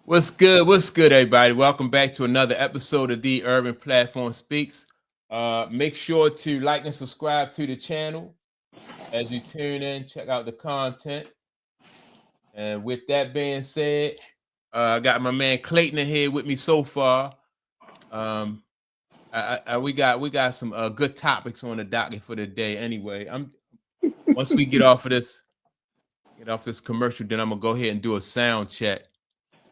What's good? What's good, everybody? Welcome back to another episode of The Urban Platform Speaks. Make sure to like and subscribe to the channel as you tune in, check out the content. And with that being said, I got my man Clayton in here with me so far. We got some good topics on the docket for the day. Anyway, once we get off this commercial, then I'm gonna go ahead and do a sound check.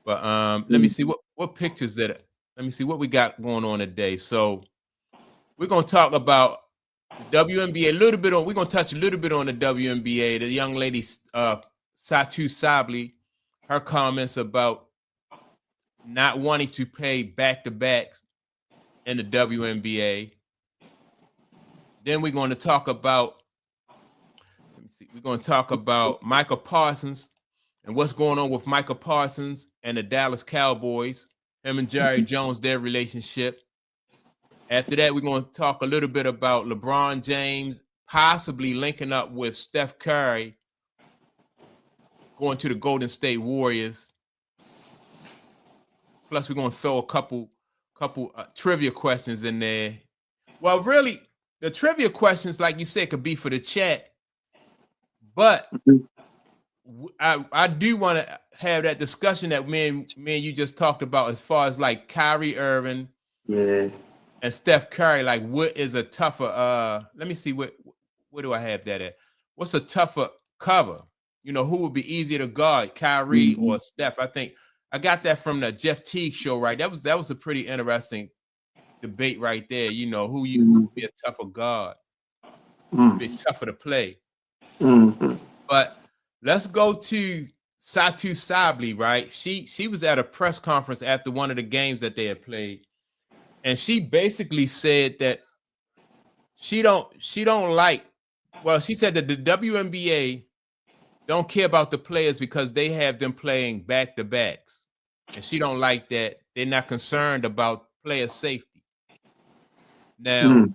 But let me see what pictures that. Let me see what we got going on today. So we're gonna talk about the WNBA a little bit on. We're gonna touch a little bit on the WNBA. The young lady Satu Sabli, her comments about not wanting to pay back-to-backs in the WNBA. Then we're going to talk about. Let me see. We're going to talk about Micah Parsons and what's going on with Micah Parsons and the Dallas Cowboys, him and Jerry Jones, their relationship. After that, we're going to talk a little bit about LeBron James possibly linking up with Steph Curry, going to the Golden State Warriors. Plus, we're going to throw a couple trivia questions in there. Well, really, the trivia questions, like you said, could be for the chat, but I do want to have that discussion that me and you just talked about as far as like Kyrie Irving and Steph Curry. Like, what is a tougher? Let me see what do I have that at? What's a tougher cover? You know, who would be easier to guard, Kyrie or Steph? I think I got that from the Jeff Teague show, right? That was a pretty interesting debate right there. You know, who would be a tougher guard, be tougher to play. But let's go to Satu Sabli, right? She was at a press conference after one of the games that they had played, and she basically said that she don't like. Well, she said that the WNBA don't care about the players because they have them playing back-to-backs, and she don't like that. They're not concerned about player safety. Now,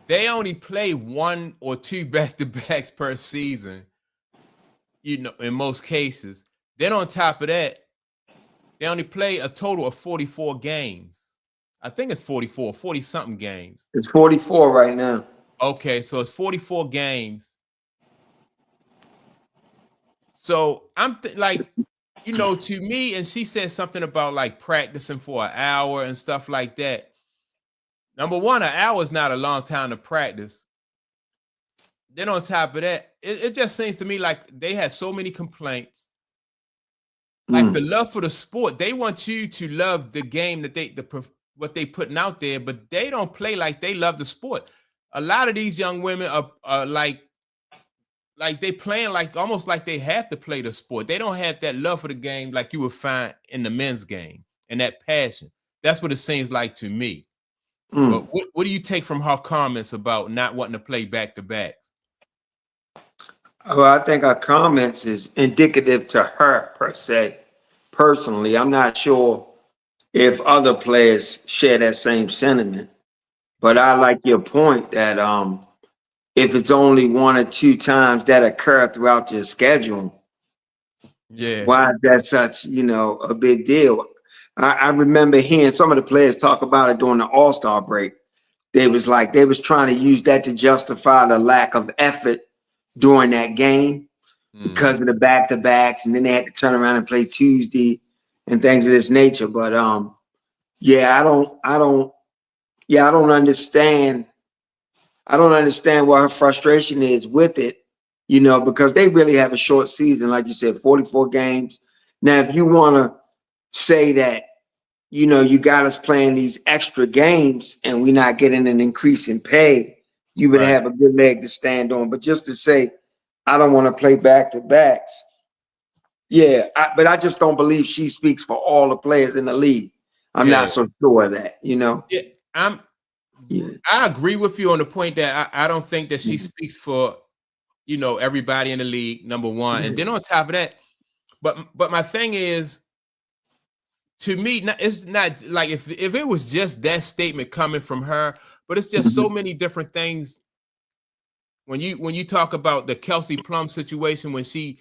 they only play one or two back-to-backs per season. You know, in most cases. Then on top of that, they only play a total of 44 games. I think it's 40-something games. It's 44 right now. Okay, so it's 44 games. So I'm like, you know, to me, and she said something about like practicing for an hour and stuff like that. Number one, an hour is not a long time to practice. Then on top of that, it just seems to me like they had so many complaints. Like the love for the sport, they want you to love the game that what they putting out there, but they don't play like they love the sport. A lot of these young women are like they playing like almost like they have to play the sport. They don't have that love for the game like you would find in the men's game and that passion. That's what it seems like to me. But what do you take from her comments about not wanting to play back-to-backs? Well, I think our comments is indicative to her per se. Personally, I'm not sure if other players share that same sentiment. But I like your point that if it's only one or two times that occur throughout your schedule, why is that such, a big deal? I remember hearing some of the players talk about it during the All-Star break. They was trying to use that to justify the lack of effort during that game because of the back-to-backs, and then they had to turn around and play Tuesday and things of this nature. But I don't understand. I don't understand what her frustration is with it, because they really have a short season, like you said, 44 games. Now, if you want to say that, you got us playing these extra games and we're not getting an increase in pay, you would have a good leg to stand on. But just to say, I don't want to play back-to-backs. But I just don't believe she speaks for all the players in the league. I'm not so sure of that, I agree with you on the point that I don't think that she speaks for, everybody in the league, number one. And then on top of that, but my thing is, to me, it's not like if it was just that statement coming from her, but it's just so many different things. When you talk about the Kelsey Plum situation, when she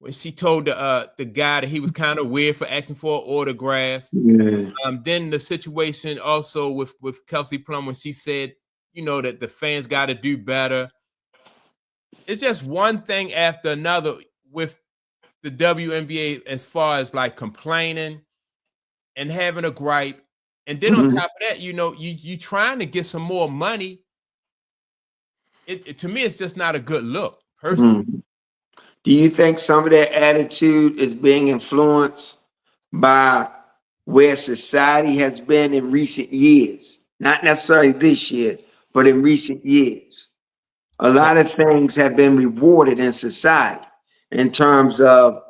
when she told the guy that he was kind of weird for asking for autographs. Yeah. Then the situation also with Kelsey Plum when she said, that the fans got to do better. It's just one thing after another with the WNBA as far as like complaining and having a gripe. And then on top of that, you trying to get some more money. To me, it's just not a good look, personally. Do you think some of their attitude is being influenced by where society has been in recent years? Not necessarily this year, but in recent years. A lot of things have been rewarded in society in terms of,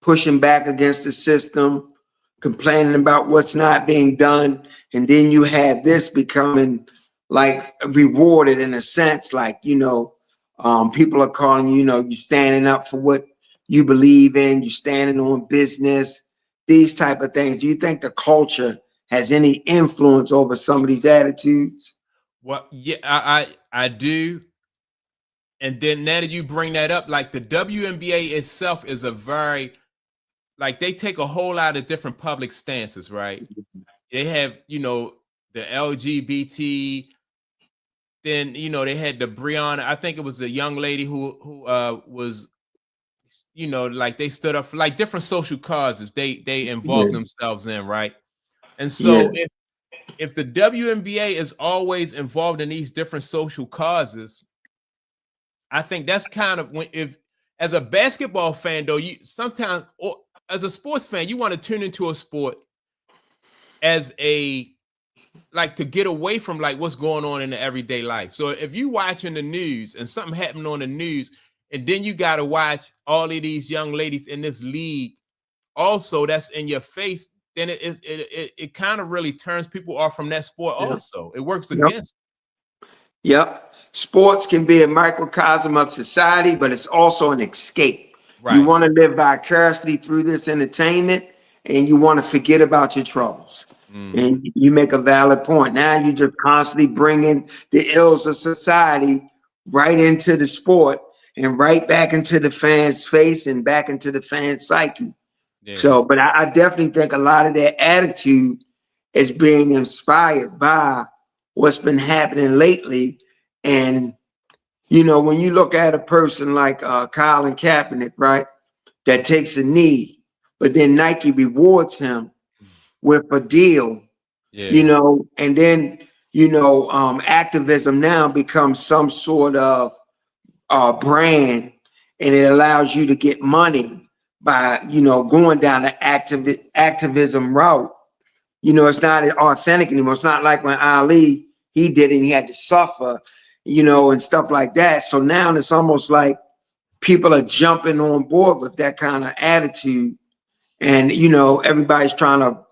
pushing back against the system, complaining about what's not being done. And then you have this becoming like rewarded in a sense, like, people are calling you standing up for what you believe in, you standing on business, these type of things. Do you think the culture has any influence over some of these attitudes? Well, yeah, I do. And then now that you bring that up, like the WNBA itself is a very, like they take a whole lot of different public stances, right? They have, the LGBT, then, they had the Breonna, I think it was the young lady who was, like they stood up for like different social causes they involved themselves in, right? And so if the WNBA is always involved in these different social causes, I think that's kind of if as a basketball fan though, you sometimes, or as a sports fan, you want to tune into a sport as like to get away from like what's going on in the everyday life. So if you watching the news and something happened on the news, and then you got to watch all of these young ladies in this league also that's in your face, then it kind of really turns people off from that sport also. It works against. Yep. Sports can be a microcosm of society, but it's also an escape. Right. You want to live vicariously through this entertainment, and you want to forget about your troubles. And you make a valid point. Now you're just constantly bringing the ills of society right into the sport and right back into the fans' face and back into the fans' psyche. Yeah. So, but I definitely think a lot of their attitude is being inspired by what's been happening lately. And, when you look at a person like Colin Kaepernick, right, that takes a knee, but then Nike rewards him with a deal, and then, activism now becomes some sort of brand, and it allows you to get money by, going down the activism route. It's not authentic anymore. It's not like when Ali, he did it and he had to suffer, and stuff like that. So now it's almost like people are jumping on board with that kind of attitude. And, everybody's trying to,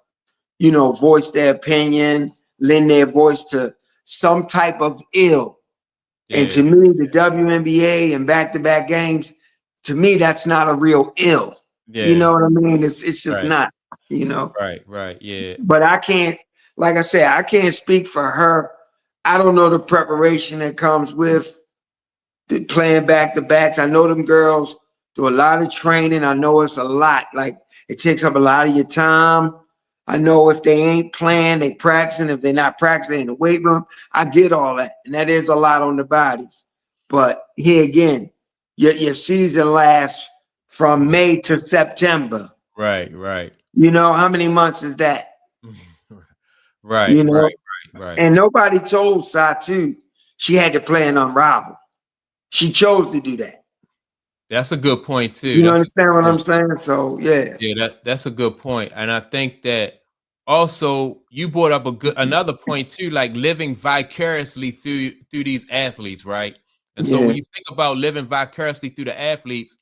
voice their opinion, lend their voice to some type of ill. Yeah. And to me, the WNBA and back-to-back games, to me, that's not a real ill. Yeah. You know what I mean? It's just not, Right. Yeah. But I can't, like I said, I can't speak for her. I don't know the preparation that comes with playing back-to-backs. I know them girls do a lot of training. I know it's a lot. Like, it takes up a lot of your time. I know if they ain't playing, they practicing. If they're not practicing in the weight room, I get all that. And that is a lot on the body. But here again, your season lasts from May to September. Right. How many months is that? Right. And nobody told Satu she had to play an unravel. She chose to do that. That's a good point too. You understand what I'm saying? So yeah, that's a good point. And I think that also you brought up another point too, like living vicariously through these athletes, right? And so when you think about living vicariously through the athletes,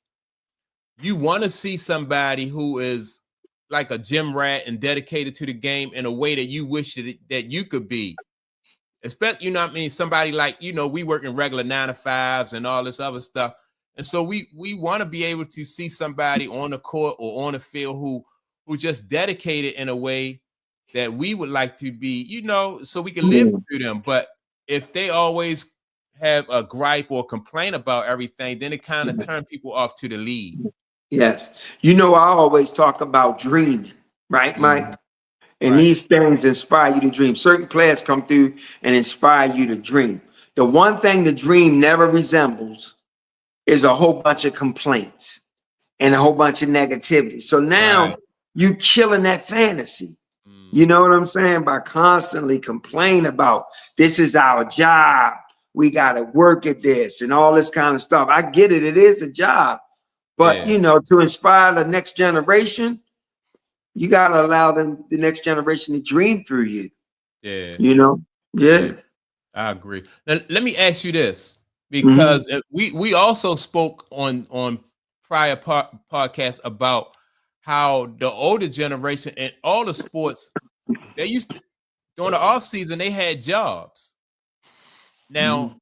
you want to see somebody who is like a gym rat and dedicated to the game in a way that you wish that you could be. Especially, somebody like, we work in regular 9-to-5s and all this other stuff. And so we want to be able to see somebody on the court or on the field who just dedicated in a way that we would like to be, so we can live through them. But if they always have a gripe or complain about everything, then it kind of turn people off to the league. Yes. You know, I always talk about dreaming, right, Mike? And Right. these things inspire you to dream. Certain players come through and inspire you to dream. The one thing the dream never resembles is a whole bunch of complaints and a whole bunch of negativity. So now you killing that fantasy. You know what I'm saying? By constantly complaining about this is our job. We got to work at this and all this kind of stuff. I get it. It is a job. But, you know, to inspire the next generation, you got to allow them, the next generation, to dream through you. Yeah. You know? Yeah. I agree. Now, let me ask you this, because we also spoke on prior podcasts about how the older generation and all the sports, they used to, during the off season, they had jobs. Now,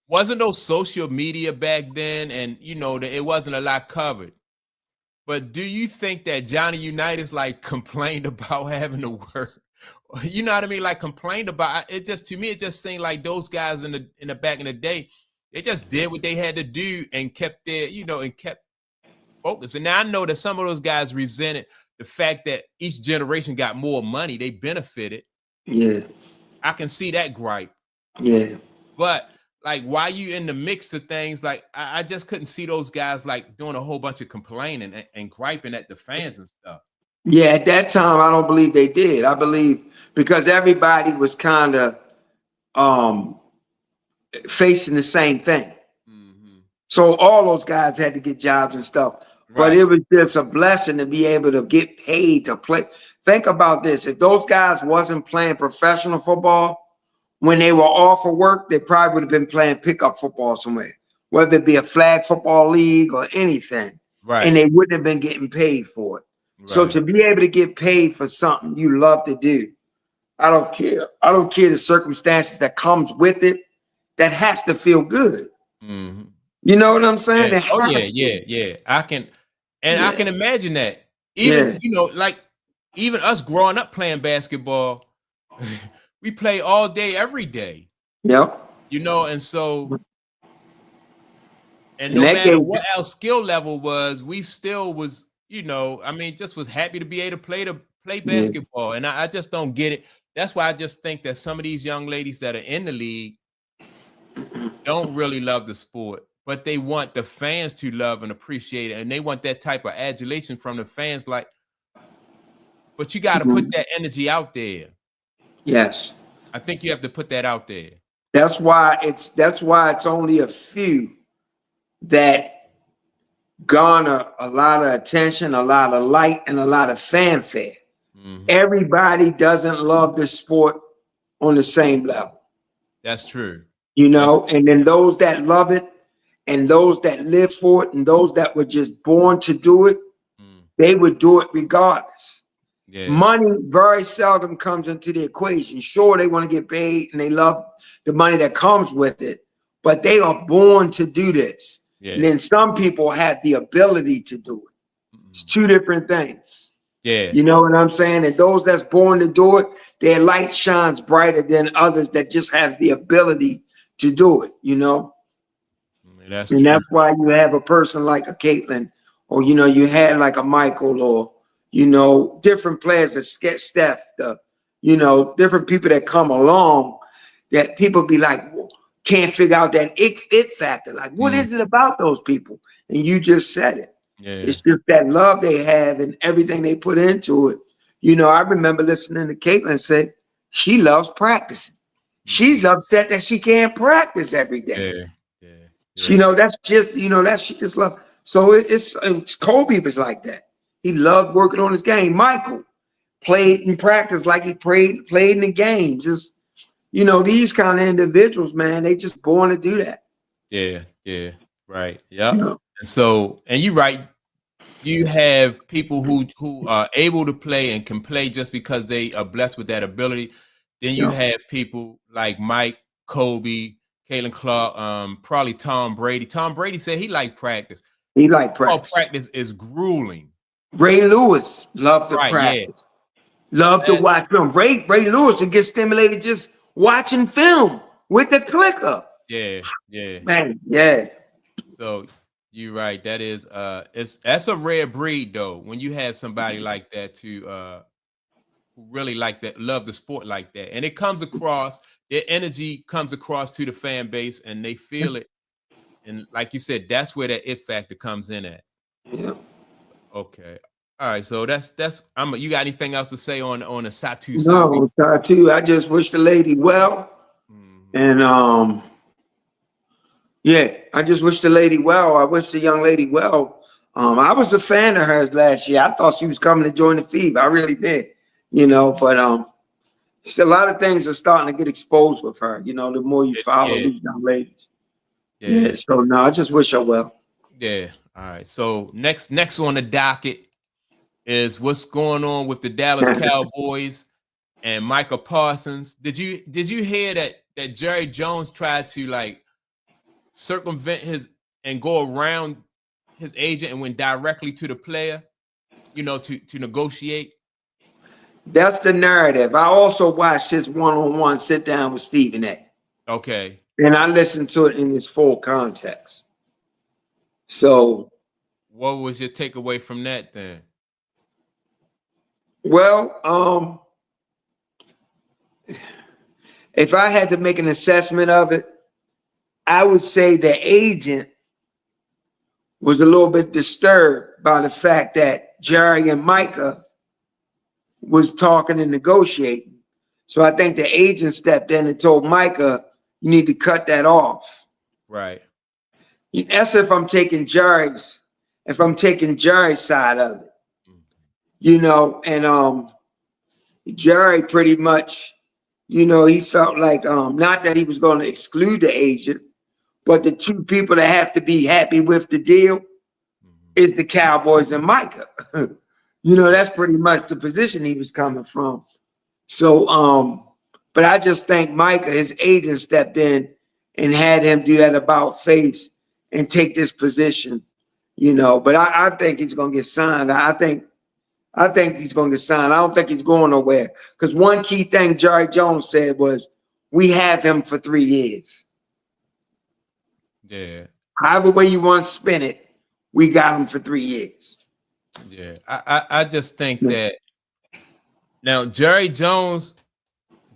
wasn't no social media back then, and you know it wasn't a lot covered. But do you think that Johnny Unitas like complained about having to work? You know what I mean? Like complained about it. Just to me, it just seemed like those guys in the back in the day, they just did what they had to do and kept their, you know, and kept focused. And now I know that some of those guys resented the fact that each generation got more money. They benefited. Yeah. I can see that gripe. Yeah. But like, why you in the mix of things? Like, I just couldn't see those guys like doing a whole bunch of complaining and griping at the fans and stuff. Yeah, at that time, I don't believe they did. I believe because everybody was kind of facing the same thing. So all those guys had to get jobs and stuff. But it was just a blessing to be able to get paid to play. Think about this. If those guys wasn't playing professional football, when they were off of work, they probably would have been playing pickup football somewhere, whether it be a flag football league or anything. And they wouldn't have been getting paid for it. So to be able to get paid for something you love to do, I don't care. I don't care the circumstances that comes with it. That has to feel good. You know what I'm saying? Yeah. Oh yeah. I can imagine that. Even you know, like even us growing up playing basketball, we play all day, every day. Yep. You know, and so, and no matter what our skill level was, we still was, you know, I mean, just was happy to be able to play basketball. And I just don't get it. That's why I just think that some of these young ladies that are in the league don't really love the sport, but they want the fans to love and appreciate it. And they want that type of adulation from the fans. Like, but you got to put that energy out there. Yes. I think you have to put that out there. That's why it's only a few that garner a lot of attention, a lot of light, and a lot of fanfare. Everybody doesn't love the sport on the same level. That's true. You know, and then those that love it and those that live for it and those that were just born to do it, they would do it regardless. Money very seldom comes into the equation. Sure, they want to get paid and they love the money that comes with it, but they are born to do this. And then some people have the ability to do it. It's two different things. You know what I'm saying? And those that's born to do it, their light shines brighter than others that just have the ability to do it, you know? That's why you have a person like a Caitlin, or, you know, you had like a Michael, or, you know, different players that Steph, you know, different people that come along that people be like, well, can't figure out that it factor. Like, what is it about those people? And you just said it. It's just that love they have and everything they put into it. You know, I remember listening to Caitlin say she loves practicing. She's upset that she can't practice every day. You know, that's just, you know, that she just love. So it's Kobe was like that. He loved working on his game. Michael played in practice like he played in the games. Just, you know, these kind of individuals, man, they just born to do that. Right. You know? And so, and you're right. You have people who are able to play and can play just because they are blessed with that ability. Then you have people like Mike, Kobe, Caitlin Clark, probably Tom Brady. Tom Brady said he liked practice. He liked practice. Practice is grueling. Ray Lewis loved to practice. Loved to watch film. Ray Lewis would get stimulated just watching film with the clicker. Yeah. Man, yeah. So you're right. That is that's a rare breed though. When you have somebody like that who really like that, love the sport like that. And it comes across, their energy comes across to the fan base and they feel it. And like you said, that's where that it factor comes in at. Yeah. Okay. All right. So that's you got anything else to say on the Satu Sabi? No, too. I just wish the lady well. Mhm. And yeah, I just wish the lady well. I wish the young lady well. I was a fan of hers last year. I thought she was coming to join the FIBA. I really did, but a lot of things are starting to get exposed with her, the more you follow Yeah. these young ladies. Yeah. Yeah, so no, I just wish her well. Yeah. All right. So next on the docket is what's going on with the Dallas Cowboys and Micah Parsons. Did you hear that Jerry Jones tried to like circumvent his and go around his agent and went directly to the player, to negotiate? That's the narrative. I also watched his one-on-one sit down with Stephen A. Okay. And I listened to it in its full context. So, what was your takeaway from that then? Well, if I had to make an assessment of it, I would say the agent was a little bit disturbed by the fact that Jerry and Micah was talking and negotiating. So I think the agent stepped in and told Micah, you need to cut that off. Right. That's if I'm taking Jerry's side of it, and Jerry pretty much, he felt like not that he was going to exclude the agent, but the two people that have to be happy with the deal is the Cowboys and Micah. That's pretty much the position he was coming from. So, but I just think Micah, his agent, stepped in and had him do that about face and take this position, But I think he's going to get signed. I think he's going to get signed. I don't think he's going nowhere. Because one key thing Jerry Jones said was, we have him for 3 years. Yeah. However way you want to spin it, we got him for 3 years. Yeah. I just think that now Jerry Jones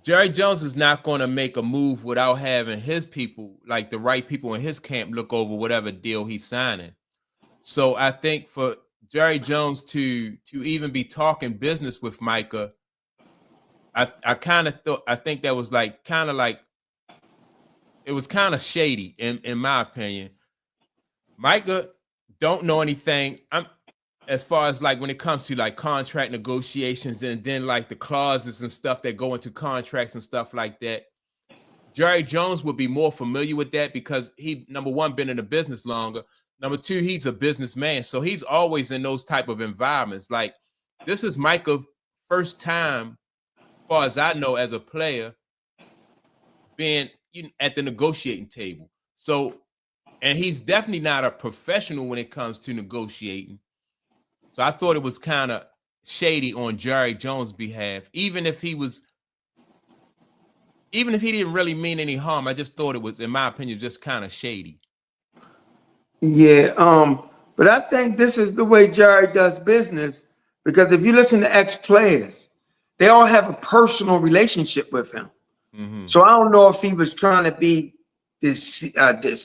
is not going to make a move without having his people, like the right people in his camp, look over whatever deal he's signing. So I think for Jerry Jones to even be talking business with Micah, I think that was it was kind of shady in my opinion. Micah don't know anything. As far as like when it comes to like contract negotiations and then like the clauses and stuff that go into contracts and stuff like that. Jerry Jones would be more familiar with that because he, number one, been in the business longer. Number two, he's a businessman. So he's always in those type of environments. Like this is Micah's first time, as far as I know, as a player being at the negotiating table. So, and he's definitely not a professional when it comes to negotiating. So I thought it was kind of shady on Jerry Jones' behalf, even if he didn't really mean any harm. I just thought it was, in my opinion, just kind of shady. Yeah, but I think this is the way Jerry does business, because if you listen to ex-players, they all have a personal relationship with him. Mm-hmm. So I don't know if he was trying to be this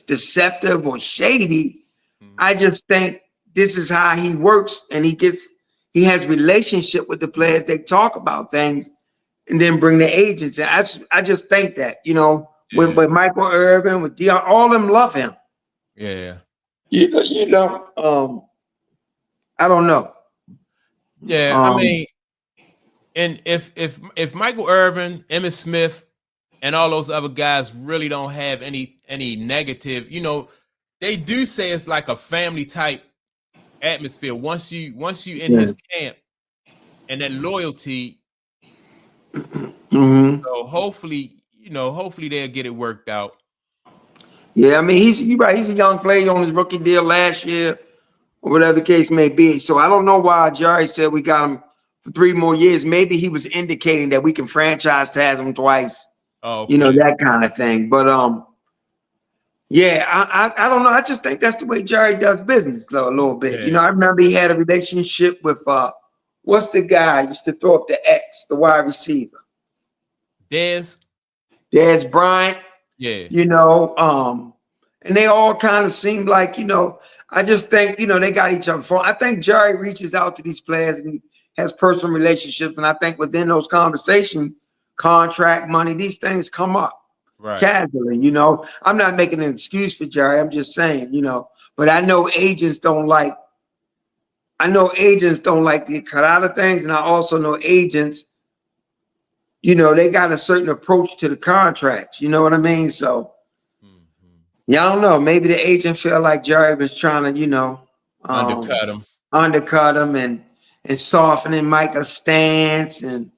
deceptive or shady. Mm-hmm. I just think this is how he works, and he has relationship with the players. They talk about things and then bring the agents. And I just think that, with Michael Irvin, with Dion, all of them love him. Yeah. I don't know. Yeah, I mean, and if Michael Irvin, Emmitt Smith, and all those other guys really don't have any negative, they do say it's like a family type atmosphere. Once you in his camp, and that loyalty. Mm-hmm. So hopefully they'll get it worked out. Yeah, I mean, he's right. He's a young player on his rookie deal last year, or whatever the case may be. So I don't know why Jerry said we got him for 3 more years. Maybe he was indicating that we can franchise tag him twice. Oh, okay. That kind of thing. But Yeah, I don't know. I just think that's the way Jerry does business, though, a little bit. Yeah. I remember he had a relationship with what's the guy used to throw up the X, the wide receiver, Dez. Bryant. Yeah. And they all kind of seem like, I just think, they got each other for. I think Jerry reaches out to these players and has personal relationships. And I think within those conversations, contract money, these things come up casually. I'm not making an excuse for Jerry. I'm just saying, but I know agents don't like to get cut out of things. And I also know agents, they got a certain approach to the contracts. You know what I mean? So, yeah, I don't know. Maybe the agent feel like Jerry was trying to, undercut him and softening Micah's stance and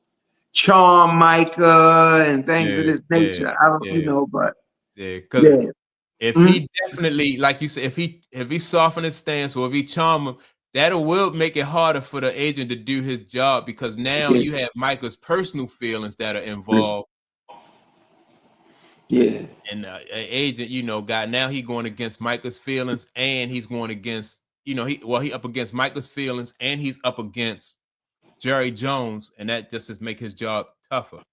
charm Micah and things of this nature. I don't, but because if he definitely, like you said, if he softened his stance or if he charm him, that will make it harder for the agent to do his job because now you have Micah's personal feelings that are involved. Yeah. And an agent, now he going against Micah's feelings and he's going against, he up against Micah's feelings and he's up against Jerry Jones, and that just is make his job tougher.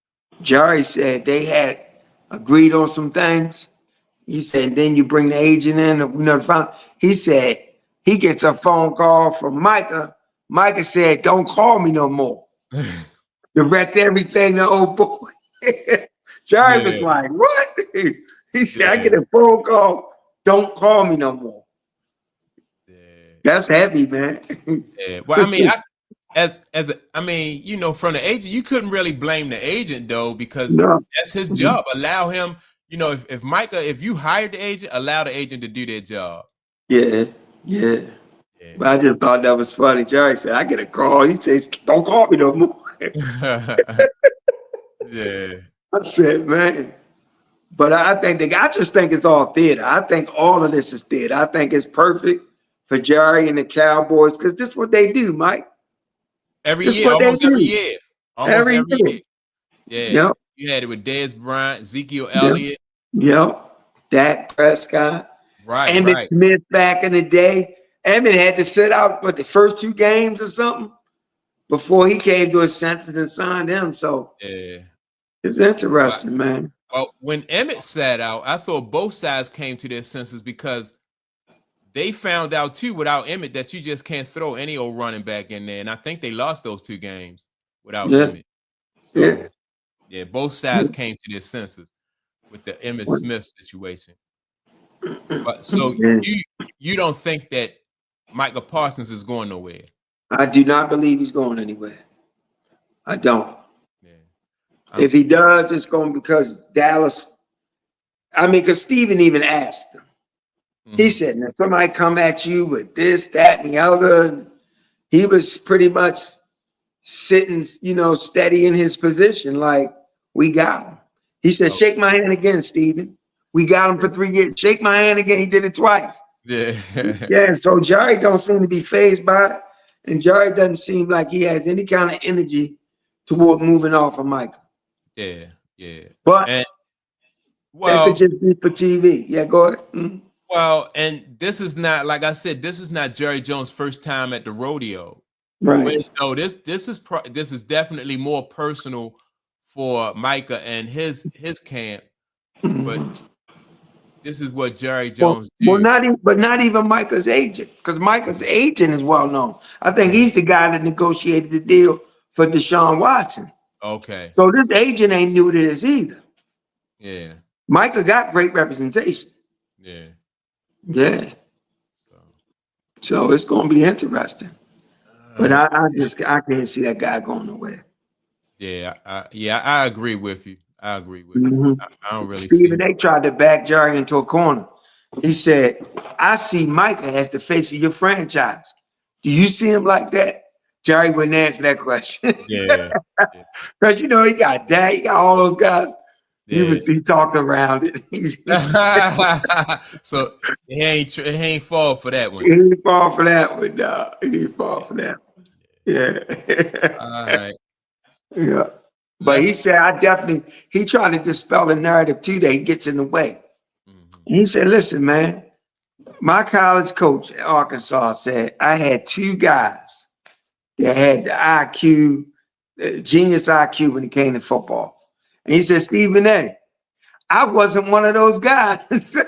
Jerry said they had agreed on some things. He said, then you bring the agent in. He said he gets a phone call from Micah. Micah said, don't call me no more. Direct everything to old boy. Jerry was like, what? He said, I get a phone call. Don't call me no more. Yeah. That's heavy, man. Yeah. Well, I mean, from the agent, you couldn't really blame the agent though, because that's his job. Allow him, if Micah, if you hired the agent, allow the agent to do their job. Yeah. But I just thought that was funny. Jerry said, I get a call. He says, don't call me no more. Yeah. I said, man. But I just think it's all theater. I think all of this is theater. I think it's perfect for Jerry and the Cowboys because this is what they do, Mike. Almost every year. Every year. Yeah. Yep. You had it with Dez Bryant, Ezekiel Elliott. Yep. Dak Prescott. Right. Emmitt Smith back in the day. Emmitt had to sit out the first 2 games or something before he came to his senses and signed him. So it's interesting, man. Well, when Emmitt sat out, I thought both sides came to their senses because they found out too without Emmitt that you just can't throw any old running back in there. And I think they lost those 2 games without Emmitt. So both sides came to their senses with the Emmitt Smith situation. But so you don't think that Micah Parsons is going nowhere? I do not believe he's going anywhere. I don't. If he does, it's going because Dallas. I mean, because Steven even asked him. He said, now somebody come at you with this, that, and the other. And he was pretty much sitting, steady in his position, like, we got him. He said, shake my hand again, Steven. We got him for 3 years. Shake my hand again. He did it twice. Yeah. So Jerry don't seem to be fazed by it. And Jerry doesn't seem like he has any kind of energy toward moving off of Micah. Yeah. But that could just be for TV. Yeah, go ahead. Mm-hmm. Well, and this is not, like I said, this is not Jerry Jones' first time at the rodeo. Right. No, this is definitely more personal for Micah and his camp. But this is what Jerry Jones did. Well, not even Micah's agent, because Micah's agent is well known. I think he's the guy that negotiated the deal for Deshaun Watson. Okay. So this agent ain't new to this either. Yeah. Micah got great representation. Yeah. So it's going to be interesting. But I can't see that guy going nowhere. Yeah, I agree with you. I don't really Steven, they tried to back Jerry into a corner. He said, I see Micah as the face of your franchise. Do you see him like that? Jerry wouldn't answer that question. Yeah. Because, he got Dak, he got all those guys. Yeah. He talked around it. So he ain't fall for that one. He ain't fall for that one, dog. He ain't fall for that one. Yeah. All right. Yeah. But he said, he tried to dispel the narrative too that he gets in the way. He said, listen, man, my college coach at Arkansas said I had two guys that had the IQ, the genius IQ when it came to football. And he said, Stephen A., I wasn't one of those guys. He said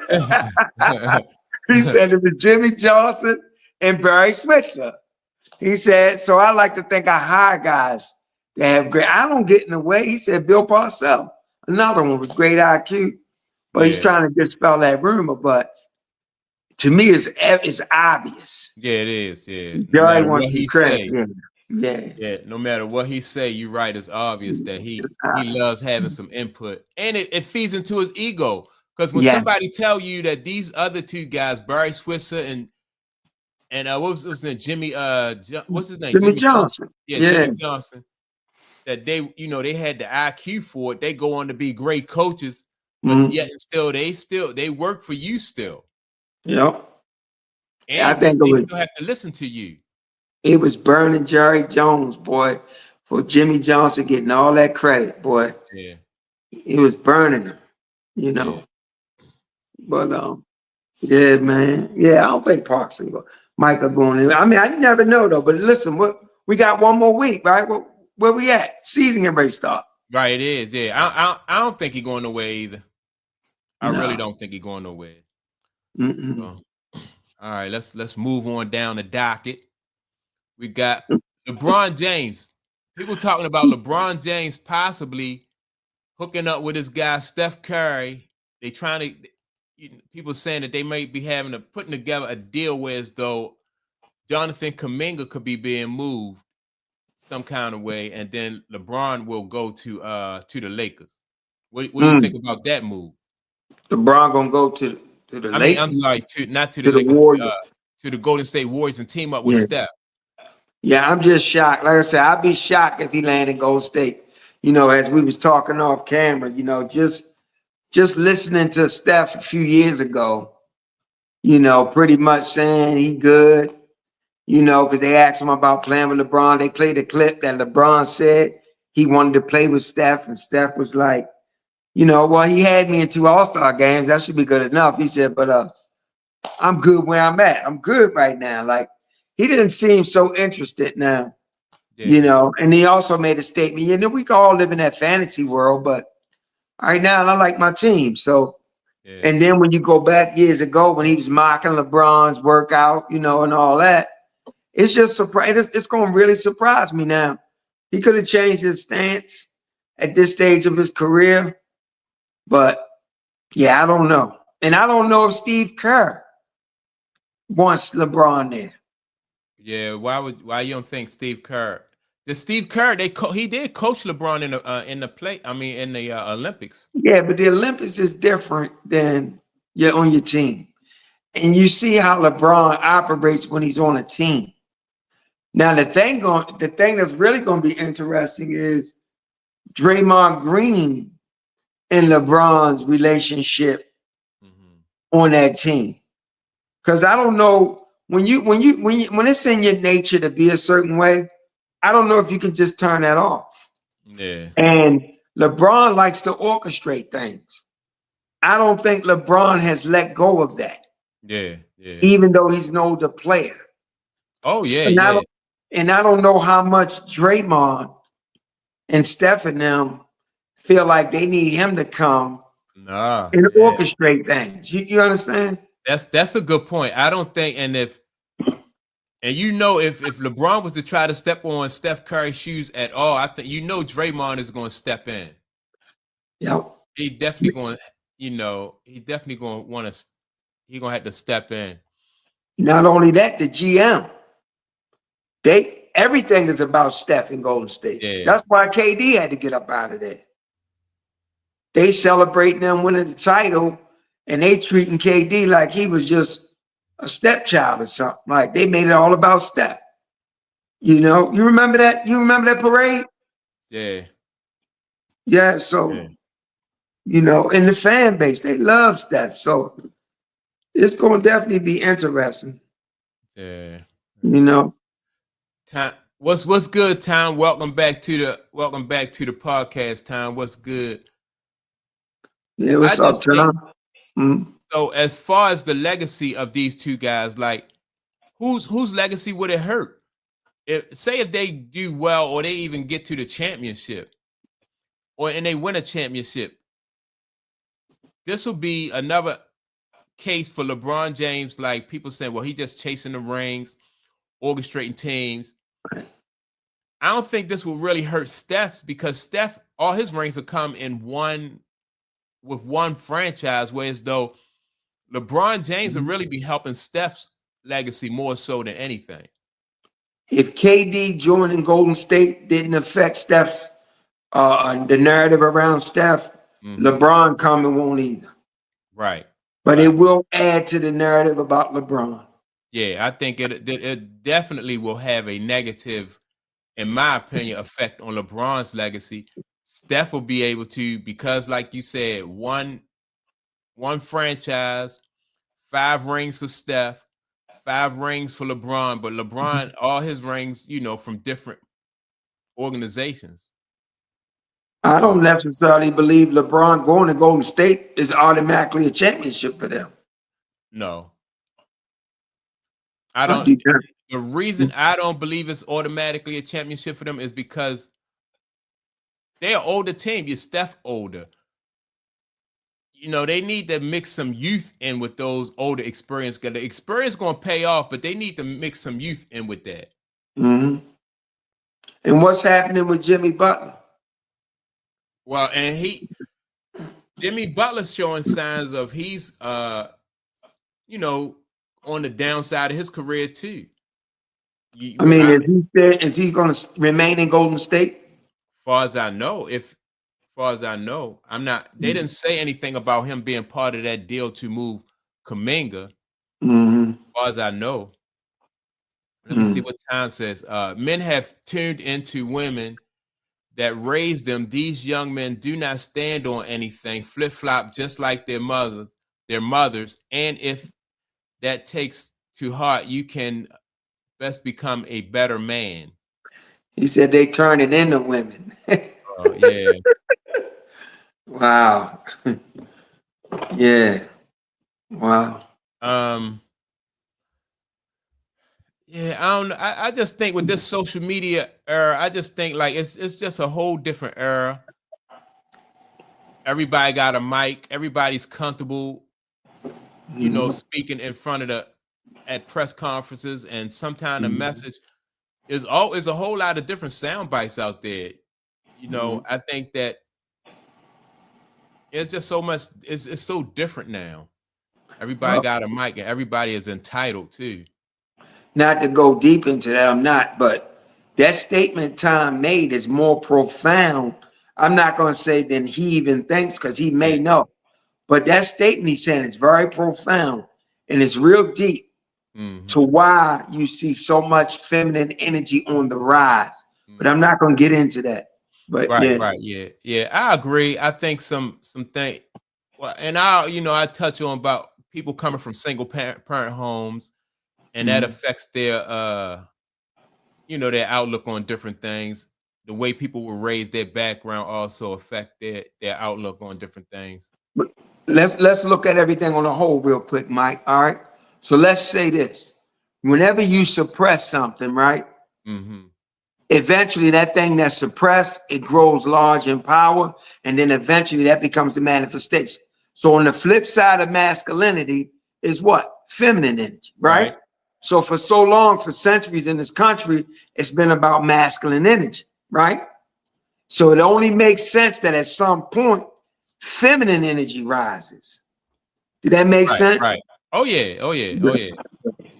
it was Jimmy Johnson and Barry Switzer. He said, so I like to think I hire guys that have great. I don't get in the way. He said, Bill Parcells, another one was great IQ, but he's trying to dispel that rumor. But to me, it's obvious. Yeah, it is. Yeah. Jerry wants to credit. Yeah. No matter what he say, you're right. It's obvious that he loves having some input, and it feeds into his ego. Because when somebody tell you that these other two guys, Barry Switzer and what was his name? Jimmy what's his name? Jimmy Johnson. Jimmy Johnson. That they had the IQ for it. They go on to be great coaches, but yet still they work for you still. Yep. And I think they still have to listen to you. It was burning Jerry Jones, boy, for Jimmy Johnson getting all that credit, boy. Yeah. It was burning him, Yeah. But yeah, man. Yeah, I don't think Parson Micah going in. I mean, I never know though. But listen, we got one more week, right? Where we at? Season can ready start. Right, it is. Yeah, I don't think he's going nowhere either. I really don't think he's going nowhere. So, all right, let's move on down the docket. We got LeBron James. People talking about LeBron James possibly hooking up with this guy Steph Curry. They trying to. People saying that they may be putting together a deal where as though Jonathan Kuminga could be being moved some kind of way, and then LeBron will go to the Lakers. What do you think about that move? LeBron gonna go to the Lakers? Mean, I'm sorry, not to the Lakers, to the Golden State Warriors and team up with Steph. Yeah, I'm just shocked. Like I said, I'd be shocked if he landed Golden State. As we was talking off camera, just listening to Steph a few years ago, pretty much saying he good, because they asked him about playing with LeBron. They played a clip that LeBron said he wanted to play with Steph, and Steph was like, well, he had me in 2 All-Star games. That should be good enough. He said, but I'm good where I'm at. I'm good right now. Like, he didn't seem so interested now, and he also made a statement, we can all live in that fantasy world, but right now I like my team. So, and then when you go back years ago when he was mocking LeBron's workout, and all that, it's just surprise. It's going to really surprise me now. He could have changed his stance at this stage of his career, but yeah, I don't know. And I don't know if Steve Kerr wants LeBron there. Yeah, why you don't think Steve Kerr? The Steve Kerr, he did coach LeBron in the Olympics. Yeah, but the Olympics is different than you're on your team, and you see how LeBron operates when he's on a team. Now the thing that's really going to be interesting is Draymond Green and LeBron's relationship on that team, because I don't know. When it's in your nature to be a certain way, I don't know if you can just turn that off. Yeah. And LeBron likes to orchestrate things. I don't think LeBron has let go of that. Yeah. Even though he's an older player. Oh, yeah, And I don't know how much Draymond and Steph and them feel like they need him to come and orchestrate things. You understand? That's a good point. I don't think, if LeBron was to try to step on Steph Curry's shoes at all, I think Draymond is going to step in. Yep. He definitely going, he definitely going to want to. He's going to have to step in. Not only that, the GM. Everything is about Steph and Golden State. Yeah. That's why KD had to get up out of there. They celebrating them winning the title. And they treating KD like he was just a stepchild or something. Like they made it all about Steph. You remember that? You remember that parade? Yeah. Yeah. So, in the fan base, they love Steph. So it's going to definitely be interesting. Yeah. Time. What's good, Tom? Welcome back to the podcast, Tom. What's good? Yeah. What's up, Tom? So as far as the legacy of these two guys, like whose legacy would it hurt? If they do well or they even get to the championship and they win a championship, this will be another case for LeBron James. Like people saying, well, he just chasing the rings, orchestrating teams. I don't think this will really hurt Steph's because Steph, all his rings will come in with one franchise, whereas though LeBron James will really be helping Steph's legacy more so than anything. If KD joining Golden State didn't affect Steph's the narrative around Steph, LeBron coming won't either. Right. But it will add to the narrative about LeBron. Yeah, I think it definitely will have a negative, in my opinion, effect on LeBron's legacy. Steph will be able to, because like you said, one franchise, 5 rings for Steph, 5 rings for LeBron, but LeBron, all his rings, from different organizations. I don't necessarily believe LeBron going to Golden State is automatically a championship for them. No. I don't. The reason I don't believe it's automatically a championship for them is because they're an older team. You're Steph older. They need to mix some youth in with those older experience. The experience going to pay off, but they need to mix some youth in with that. And what's happening with Jimmy Butler? Well, and Jimmy Butler's showing signs of he's, on the downside of his career too. Is he going to remain in Golden State? Far as I know, I'm not. They didn't say anything about him being part of that deal to move Kuminga. As far as I know. Let me see what time says. Men have tuned into women that raised them. These young men do not stand on anything, flip-flop just like their mothers. And if that takes to heart, you can best become a better man. He said they turn it into women. Oh, yeah. Wow. Yeah. Wow. Yeah, I don't know. I just think with this social media era, I just think like it's just a whole different era. Everybody got a mic. Everybody's comfortable, speaking in front of at press conferences, and sometimes the message is a whole lot of different sound bites out there. I think that it's just so much. It's so different now. Everybody got a mic, and everybody is entitled too. Not to go deep into that, I'm not, but that statement Tom made is more profound. I'm not going to say than he even thinks, because he may know. But that statement he's saying is very profound, and it's real deep to why you see so much feminine energy on the rise. But I'm not going to get into that. But yeah, I agree. I think some thing. Well, and I touch on about people coming from single parent homes, and that affects their their outlook on different things. The way people were raised, their background also affect their outlook on different things. But let's look at everything on a whole real quick, Mike. All right. So let's say this: whenever you suppress something, right? Eventually that thing that's suppressed, it grows large in power, and then eventually that becomes the manifestation. So on the flip side of masculinity is what? Feminine energy, right? So for so long, for centuries in this country, it's been about masculine energy, right? So it only makes sense that at some point, feminine energy rises. Did that make sense? Right. Oh yeah,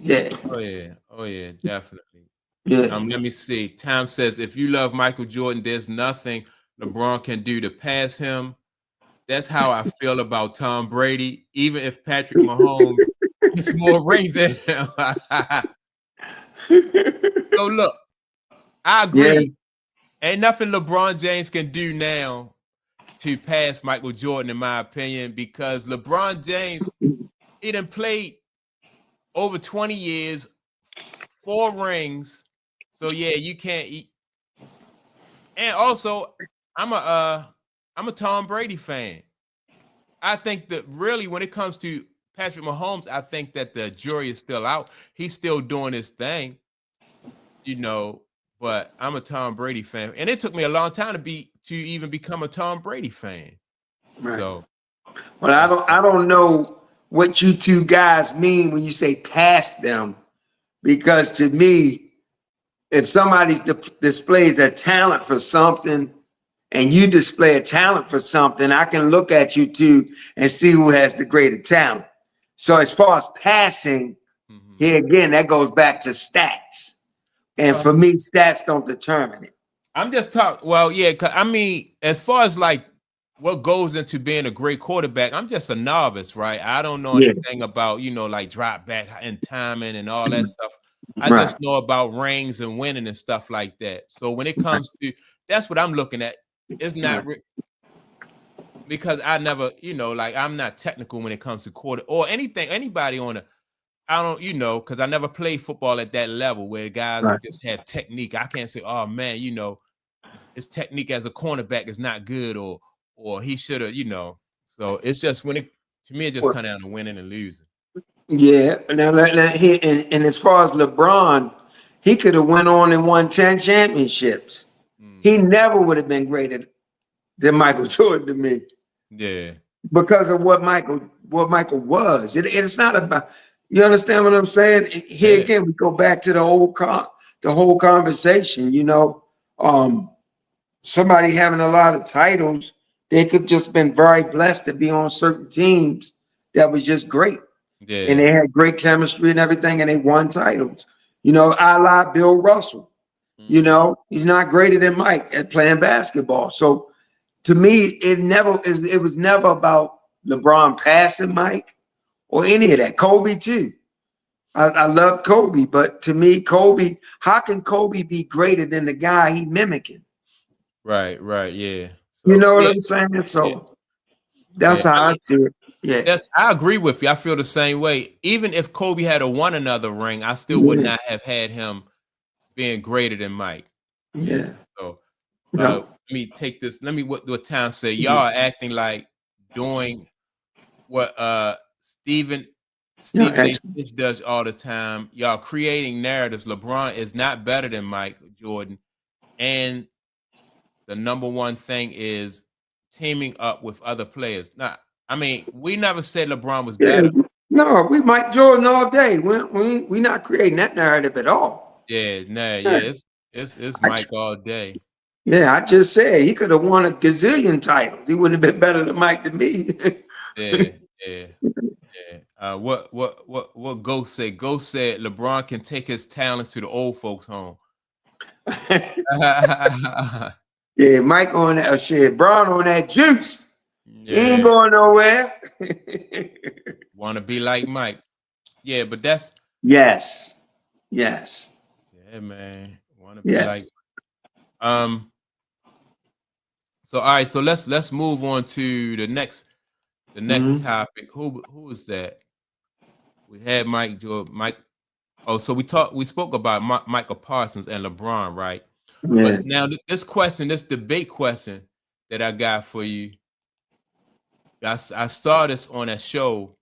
definitely. Yeah. Let me see. Tom says, if you love Michael Jordan, there's nothing LeBron can do to pass him. That's how I feel about Tom Brady. Even if Patrick Mahomes gets more rings than him. So look, I agree. Yeah. Ain't nothing LeBron James can do now to pass Michael Jordan, in my opinion, because LeBron James, he done played over 20 years, 4 rings. So yeah, you can't eat. And also, I'm a Tom Brady fan. I think that really when it comes to Patrick Mahomes, I think that the jury is still out. He's still doing his thing, but I'm a Tom Brady fan. And it took me a long time to even become a Tom Brady fan. Right. So well, I don't know what you two guys mean when you say pass them, because to me, if somebody displays a talent for something and you display a talent for something, I can look at you two and see who has the greater talent. So as far as passing, here again, that goes back to stats. And for me, stats don't determine it. I'm just talking. Well, yeah, I mean, as far as like what goes into being a great quarterback, I'm just a novice, right? I don't know anything about, like drop back and timing and all that stuff. I just know about rings and winning and stuff like that. So when it comes to, that's what I'm looking at. It's not because I never, like I'm not technical when it comes to quarter or anything, anybody on a, I don't, because I never played football at that level where guys just have technique. I can't say, oh man, his technique as a cornerback is not good, or he should have, So it's just to me, it just comes down to winning and losing. Yeah. Now here, and as far as LeBron, he could have went on and won 10 championships. He never would have been greater than Michael Jordan to me. Yeah. Because of what Michael was. It's not about, you understand what I'm saying? Here again, we go back to the whole conversation, somebody having a lot of titles, they could just been very blessed to be on certain teams that was just great. Yeah. And they had great chemistry and everything, and they won titles. A la Bill Russell. He's not greater than Mike at playing basketball. So to me, it was never about LeBron passing Mike or any of that. Kobe too. I love Kobe, but to me, Kobe, how can Kobe be greater than the guy he mimicking? Right, yeah. So, you know what I'm saying? So that's how I see it. Yeah. I agree with you. I feel the same way. Even if Kobe had won another ring, I still would not have had him being greater than Mike. Yeah. So let me take this. Let me what Tom say. Y'all are acting like doing what Stephen A. Smith does all the time. Y'all creating narratives. LeBron is not better than Mike Jordan. And the number one thing is teaming up with other players. Now, I mean, we never said LeBron was better. No, we Mike Jordan all day. We not creating that narrative at all. Yeah, it's Mike all day. Yeah, I just said he could have won a gazillion titles. He wouldn't have been better than Mike to me. Yeah. What Ghost said? Ghost said LeBron can take his talents to the old folks' home. Yeah, Mike on that shit. Braun on that juice. Yeah. He ain't going nowhere. Want to be like Mike. Yeah, but that's yes. Yeah, man. Want to be like So all right, so let's move on to the next topic. Who is that? We had Mike. Oh, so we spoke about Micah Parsons and LeBron, right? Yeah. But now this debate question that I got for you, I saw this on a show.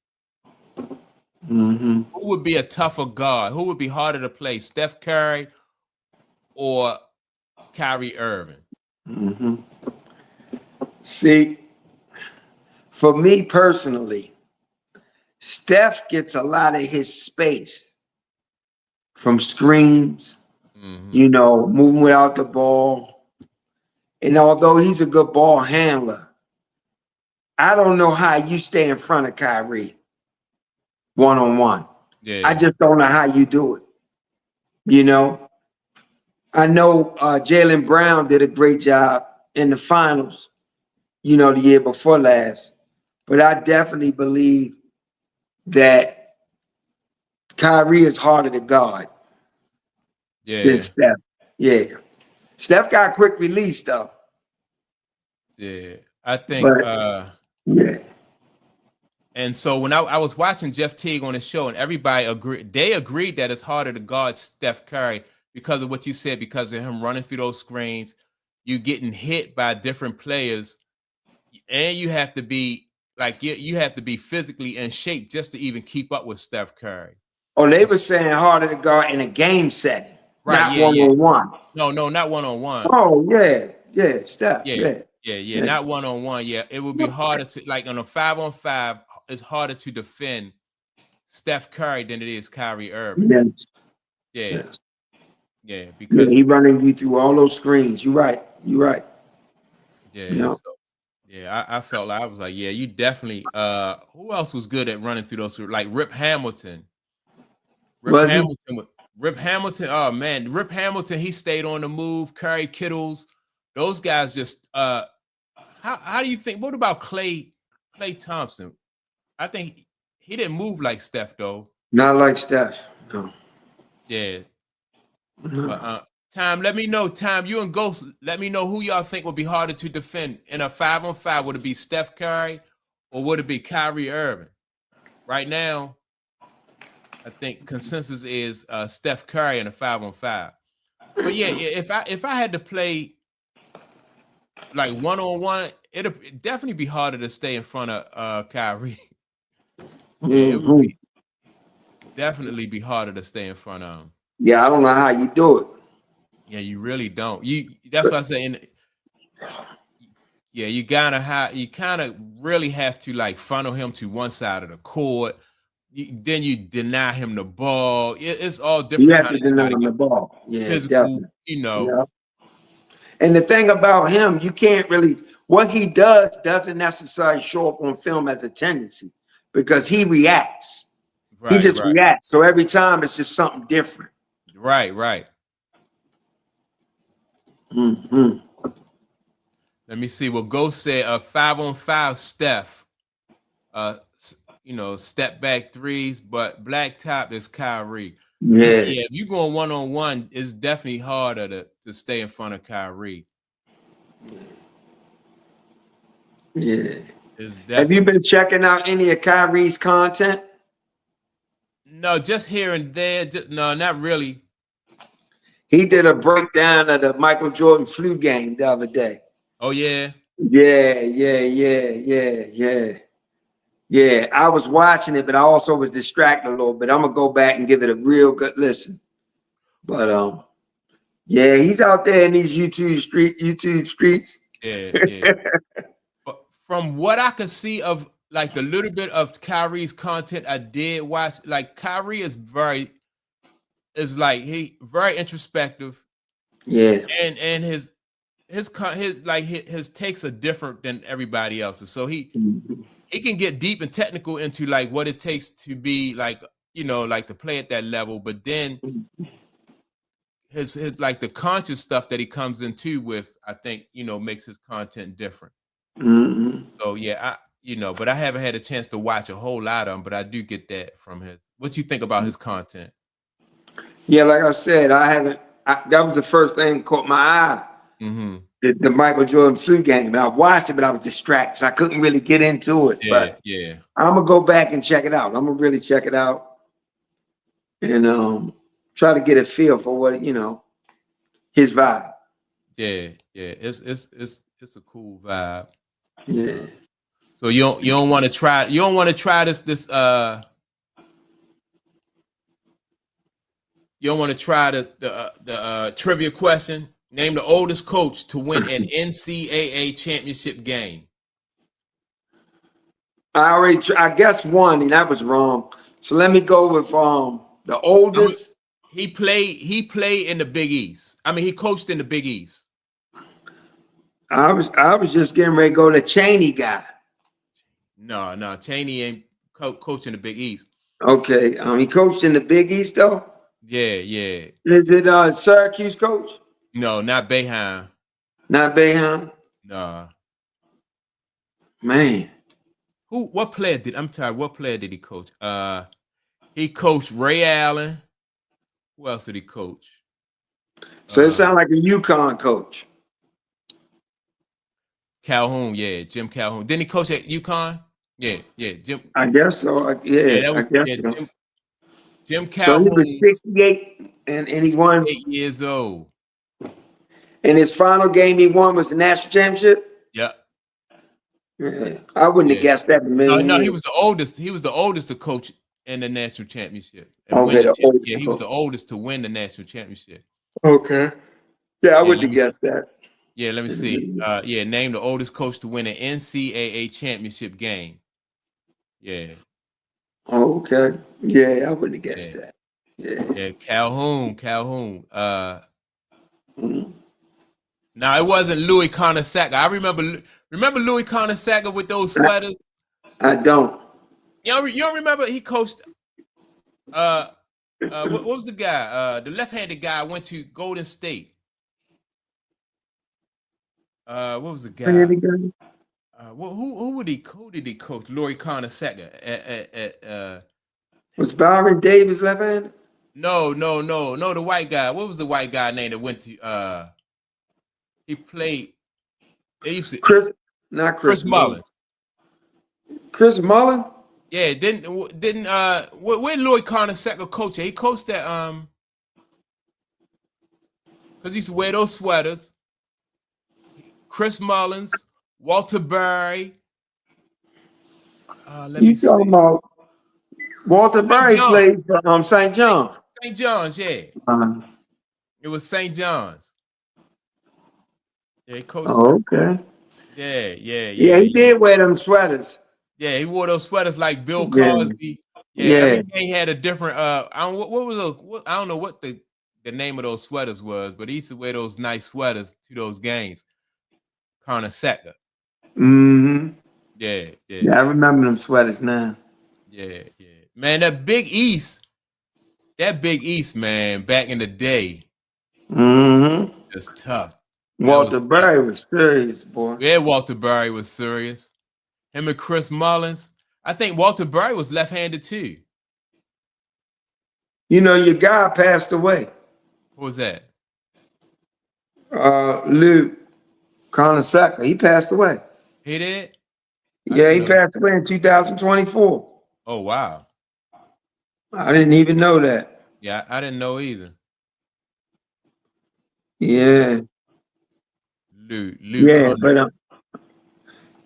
Who would be a tougher guard? Who would be harder to play, Steph Curry or Kyrie Irving? See, for me personally, Steph gets a lot of his space from screens, moving without the ball. And although he's a good ball handler, I don't know how you stay in front of Kyrie one-on-one. Yeah. I just don't know how you do it. I know Jaylen Brown did a great job in the finals, the year before last. But I definitely believe that Kyrie is harder to guard than Steph. Yeah. Steph got quick release, though. Yeah. I think And so when I was watching Jeff Teague on the show, and everybody agreed that it's harder to guard Steph Curry because of what you said, because of him running through those screens, you getting hit by different players, and you have to be like you have to be physically in shape just to even keep up with Steph Curry. Oh, they were saying harder to guard in a game setting, Right? not Yeah, one yeah. on one. No, not one-on-one. Oh yeah, Steph. Yeah. Not one-on-one. Yeah, it would be harder to like on a 5-on-5. It's harder to defend Steph Curry than it is Kyrie Irving. Yes. Yeah, Yeah, because he running you through all those screens. You're right. yeah. So yeah, I felt like I was like, yeah, you definitely. Who else was good at running through those? Like Rip Hamilton. Rip Hamilton. Oh man, Rip Hamilton. He stayed on the move. Curry, Kittles, those guys just. How do you think? What about Klay Thompson? I think he didn't move like Steph though. Not like Steph. No. Yeah. No. But Tom, let me know. Tom, you and Ghost, let me know who y'all think would be harder to defend in a 5-on-5. Would it be Steph Curry or would it be Kyrie Irving? Right now, I think consensus is Steph Curry in a 5-on-5. But yeah, if I had to play like one-on-one, it'd definitely be harder to stay in front of Kyrie. Yeah, it would be definitely be harder to stay in front of him. Yeah, I don't know how you do it. Yeah, you really don't. That's what I'm saying. Yeah, you kind of really have to like funnel him to one side of the court. Then you deny him the ball. It's all different. You have to deny him the ball. Yeah, physical, definitely. Yeah. And the thing about him, you can't really, what he does doesn't necessarily show up on film as a tendency because he reacts. He just reacts. So every time it's just something different. Right. Mm-hmm. Let me see. Well, Ghost said a 5-on-5 Steph. Step back threes, but black top is Kyrie. Yeah. If you going one-on-one, it's definitely harder to stay in front of Kyrie. Yeah. Have you been checking out any of Kyrie's content? No, just here and there. No, not really. He did a breakdown of the Michael Jordan flu game the other day. Oh, yeah? Yeah, I was watching it, but I also was distracted a little bit. I'm going to go back and give it a real good listen. But, yeah, he's out there in these YouTube streets. Yeah. But from what I could see of like the little bit of Kyrie's content I did watch, like Kyrie is very introspective. Yeah. And his takes are different than everybody else's. So he can get deep and technical into like what it takes to be like, like to play at that level, but then his like the conscious stuff that he comes into with, I think, makes his content different. Mm-hmm. So yeah, but I haven't had a chance to watch a whole lot of him, but I do get that from his. What you think about his content? Yeah, like I said, that was the first thing that caught my eye. Mm-hmm. The Michael Jordan flu game. And I watched it, but I was distracted, so I couldn't really get into it. Yeah. I'm gonna go back and check it out. I'm gonna really check it out and try to get a feel for what his vibe. Yeah. It's a cool vibe. Yeah. So you don't want to try this you don't want to try the trivia question. Name the oldest coach to win an NCAA championship game. I guess one, and that was wrong. So let me go with the oldest. He played in the Big East. I mean, he coached in the Big East. I was just getting ready to go to Chaney guy. No, Chaney ain't coaching the Big East. Okay, he coached in the Big East though. Yeah. Is it Syracuse coach? No, not Boeheim. Not Boeheim? No. Man. What player did he coach? He coached Ray Allen. Who else did he coach? So it sounds like a UConn coach. Calhoun, yeah, Jim Calhoun. Didn't he coach at UConn? Yeah, Jim. I guess so. Jim Calhoun. So he was 68 and he won. 8 years old. And his final game he won was the national championship? Yeah. Yeah. I wouldn't have guessed that in a million No, he years. was the oldest. He was the oldest to coach in the national championship and win Okay, the the chip. oldest Yeah, he was coach. the oldest to win the national championship. Okay. Yeah, I Yeah, wouldn't have guessed that. let me see. Name the oldest coach to win an NCAA championship game. Yeah, Okay. Yeah, I wouldn't have guessed yeah, that. Yeah. yeah. Calhoun. Mhm. No, it wasn't Louis Conasaga. I remember Louis Conasaga with those sweaters. I don't. You don't remember he coached uh what was the guy? The left-handed guy went to Golden State. What was the guy? Who did he coach? Louis Conasaga at Was Byron Davis left-handed? no, the white guy. What was the white guy name that went to he played they used to Not Chris Chris Mullin. Mullins. Chris Mullin? Yeah, didn't where Louis Conasaga coach? He coached at because he used to wear those sweaters. Chris Mullins, Walter Berry. Let me You see. talking about Walter St. Berry John. played for St. John. St. John's, yeah. Uh, It was St. John's. Yeah, he coached. okay. Yeah. Yeah, he did wear them sweaters. Yeah, he wore those sweaters like Bill Yeah. Cosby. Yeah, Yeah. every game had a different I don't what was I don't know what the name of those sweaters was, but he used to wear those nice sweaters to those games. Conasaga. Mm-hmm. Yeah. Yeah, I remember them sweaters now. Yeah. Man, that Big East, man, back in the day, Mm-hmm. was tough. That was Walter tough. Berry was serious, boy. Yeah, Walter Berry was serious. Him and Chris Mullins. I think Walter Berry was left-handed too. You know, your guy passed away. Who was that? Lou Conasaca. He passed away. He did? Yeah, he passed away in 2024. Oh, wow. I didn't even know that. Yeah, I didn't know either. Yeah. Lou Yeah, but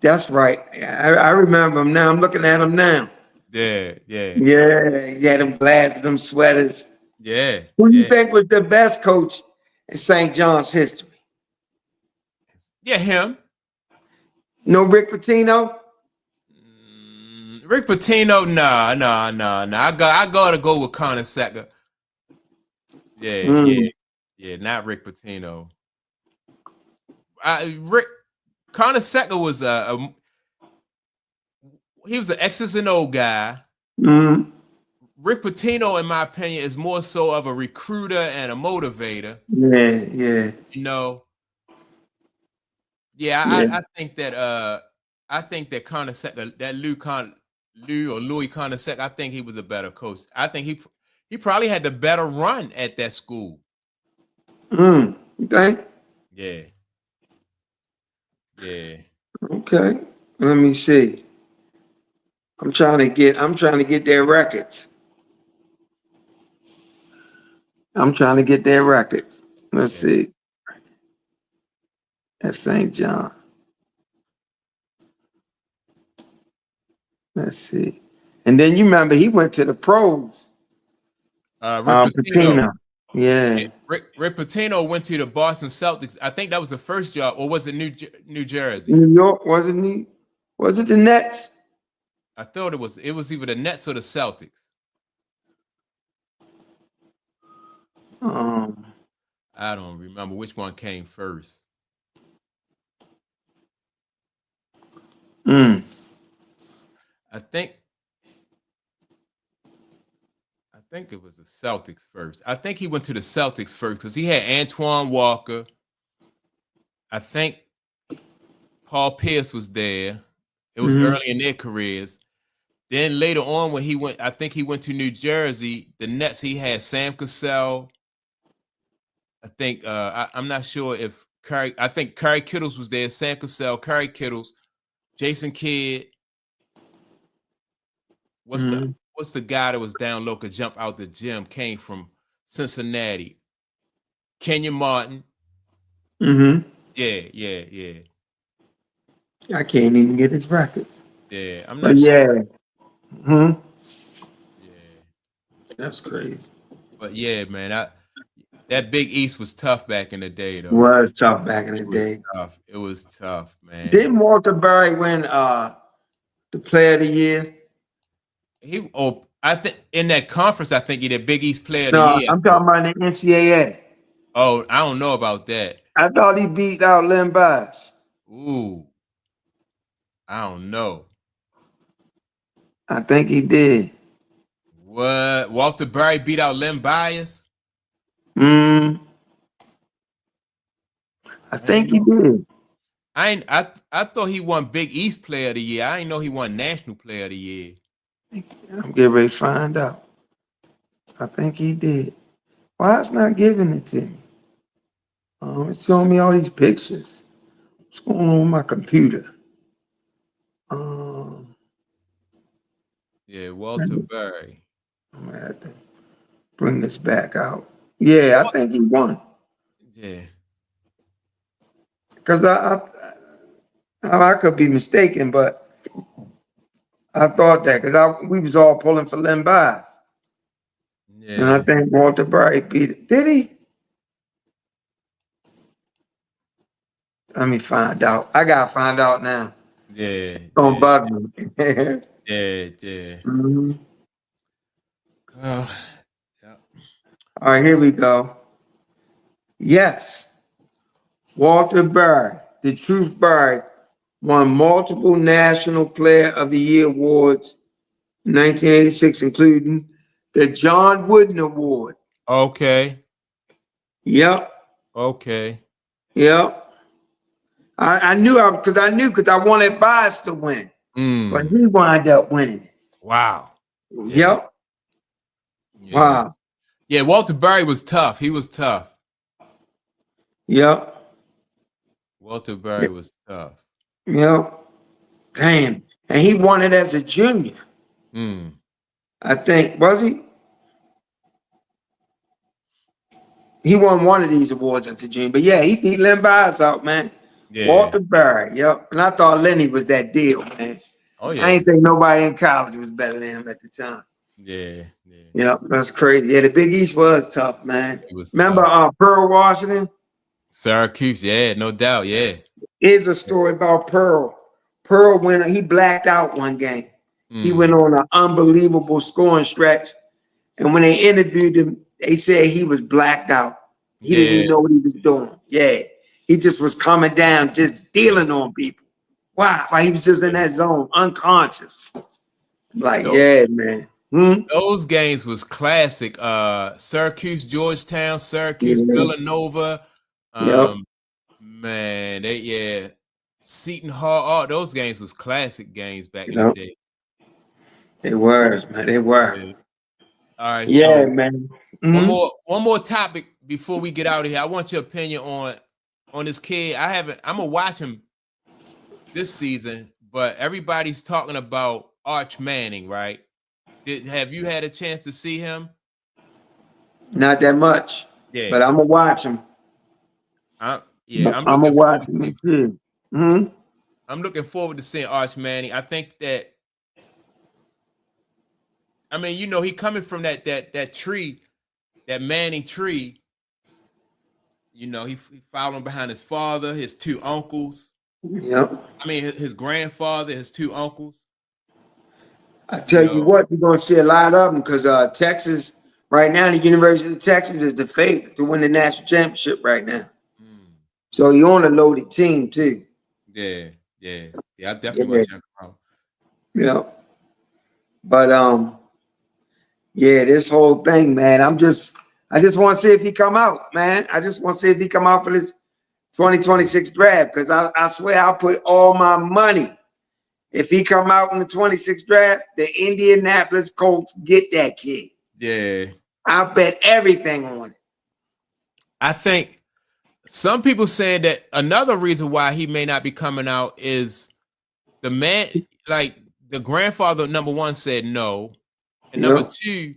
that's right. I remember him now. I'm looking at him now. Yeah. Yeah, he had them glasses, them sweaters. Yeah. Who do you think was the best coach in St. John's history? Yeah, him. No Rick Pitino? Rick Pitino, nah. I gotta go with Conasaga. Yeah, not Rick Pitino. Rick Conasaga was he was an X's and O guy. Mm-hmm. Rick Pitino, in my opinion, is more so of a recruiter and a motivator. Yeah. You know. Yeah, I think that Conasaga, that Lou or Louis Conasaga, I think he was a better coach. I think he probably had the better run at that school. You think? Yeah. Okay. Let me see. I'm trying to get their records. Let's see. At St. John. Let's see. And then you remember he went to the pros. Rick Pitino. Yeah. Rick Pitino went to the Boston Celtics. I think that was the first job, or was it New Jersey? New York, wasn't he? Was it the Nets? I thought it was either the Nets or the Celtics. I don't remember which one came first. I think it was the Celtics first. I think he went to the Celtics first because he had Antoine Walker. I think Paul Pierce was there. It was early in their careers. Then later on, when I think he went to New Jersey, the Nets, he had Sam Cassell. I think I'm not sure if I think Kerry Kittles was there. Sam Cassell, Kerry Kittles, Jason Kidd. What's the guy that was down low, could jump out the gym, came from Cincinnati? Kenyon Martin. Yeah. I can't even get his record. Yeah, I'm But not sure. yeah, Yeah, that's crazy. but yeah, man, that Big East was tough back in the day, though. Was tough back in the It was day. tough. It was tough, man. Didn't Walter Berry win the Player of the Year? I think in that conference, I think he did Big East Player of the No, Year. I'm talking about the NCAA. Oh, I don't know about that. I thought he beat out Len Bias. Ooh, I don't know. I think he did. What? Walter Berry beat out Len Bias? Mm, I I ain't think he know. did. I thought he won Big East Player of the Year. I didn't know he won National Player of the Year. I'm getting ready to find out. I think he did. Why it's not giving it to me? It's showing me all these pictures. What's going on with my computer? Um, Yeah, let Walter me- Berry. I'm gonna have to bring this back out. Yeah, I think he won. Yeah. Because I could be mistaken, but I thought that because we was all pulling for Len Bias. And I Yeah. think Walter Bright beat it. Did he? Let me find out. I gotta find out now. Yeah. Don't Yeah. bug me. Yeah. Yeah. Mhm. Oh, yeah. All right, here we go. Yes, Walter Bird, the Truth Bird, won multiple National Player of the Year awards in 1986, including the John Wooden Award. Okay. Yep, Okay. yep. I knew because I wanted Bias to win, but Mm. he wound up winning it. Wow. Yeah. Yep. Yeah. Wow. Yeah. Walter Berry was tough. He was tough. Yep. Walter Berry was tough. Yep. Damn. And he won it as a junior. Mm. I think, was he? He won one of these awards as a junior. But yeah, he beat Len Bias out, man. Yeah. Walter Berry. Yep. And I thought Lenny was that deal, man. Oh I yeah. ain't think nobody in college was better than him at the time. Yeah. Yeah. Yep. That's crazy. Yeah, the Big East was tough, man. He was Remember tough. Pearl Washington? Syracuse. Yeah. No doubt. Yeah. Here's a story about Pearl. Pearl went, he blacked out one game. He went Mm. on an unbelievable scoring stretch. And when they interviewed him, they said he was blacked out. He didn't Yeah. even know what he was doing. Yeah. He just was coming down, just dealing on people. Wow. Why he was just in that zone, unconscious. Like, Those, yeah, man. those games was classic. Syracuse, Georgetown, Syracuse, Yeah. Villanova. Yep. Man, Seton Hall. All those games was classic games back in the Yep. day. They were, man. They were. Yeah. All right, Yeah, so man. one more topic before we get out of here. I want your opinion on this kid. I'm gonna watch him this season, but everybody's talking about Arch Manning, right? Have you had a chance to see him? Not that much. Yeah, But I'm going to watch him. I'm I'm going to looking watch forward to. him too. Mm-hmm. I'm looking forward to seeing Arch Manning. I think that he coming from that tree, that Manning tree. He following behind his father, his two uncles. Yep. His grandfather, his two uncles. I You tell you know, what, you're going to see a lot of them because Texas, right now, the University of Texas is the favorite to win the national championship right now. mm, So you're on a loaded team too. yeah. I definitely Yeah. want to check him out. Yeah. But yeah, this whole thing, man, I just want to see if he come out, man. I just want to see if he come out for this 2026 draft because I swear I'll put all my money. If he come out in the 26th draft, the Indianapolis Colts get that kid. Yeah, I bet everything on it. I think some people saying that another reason why he may not be coming out is the man, like the grandfather. Number one said no, and number Yep. two,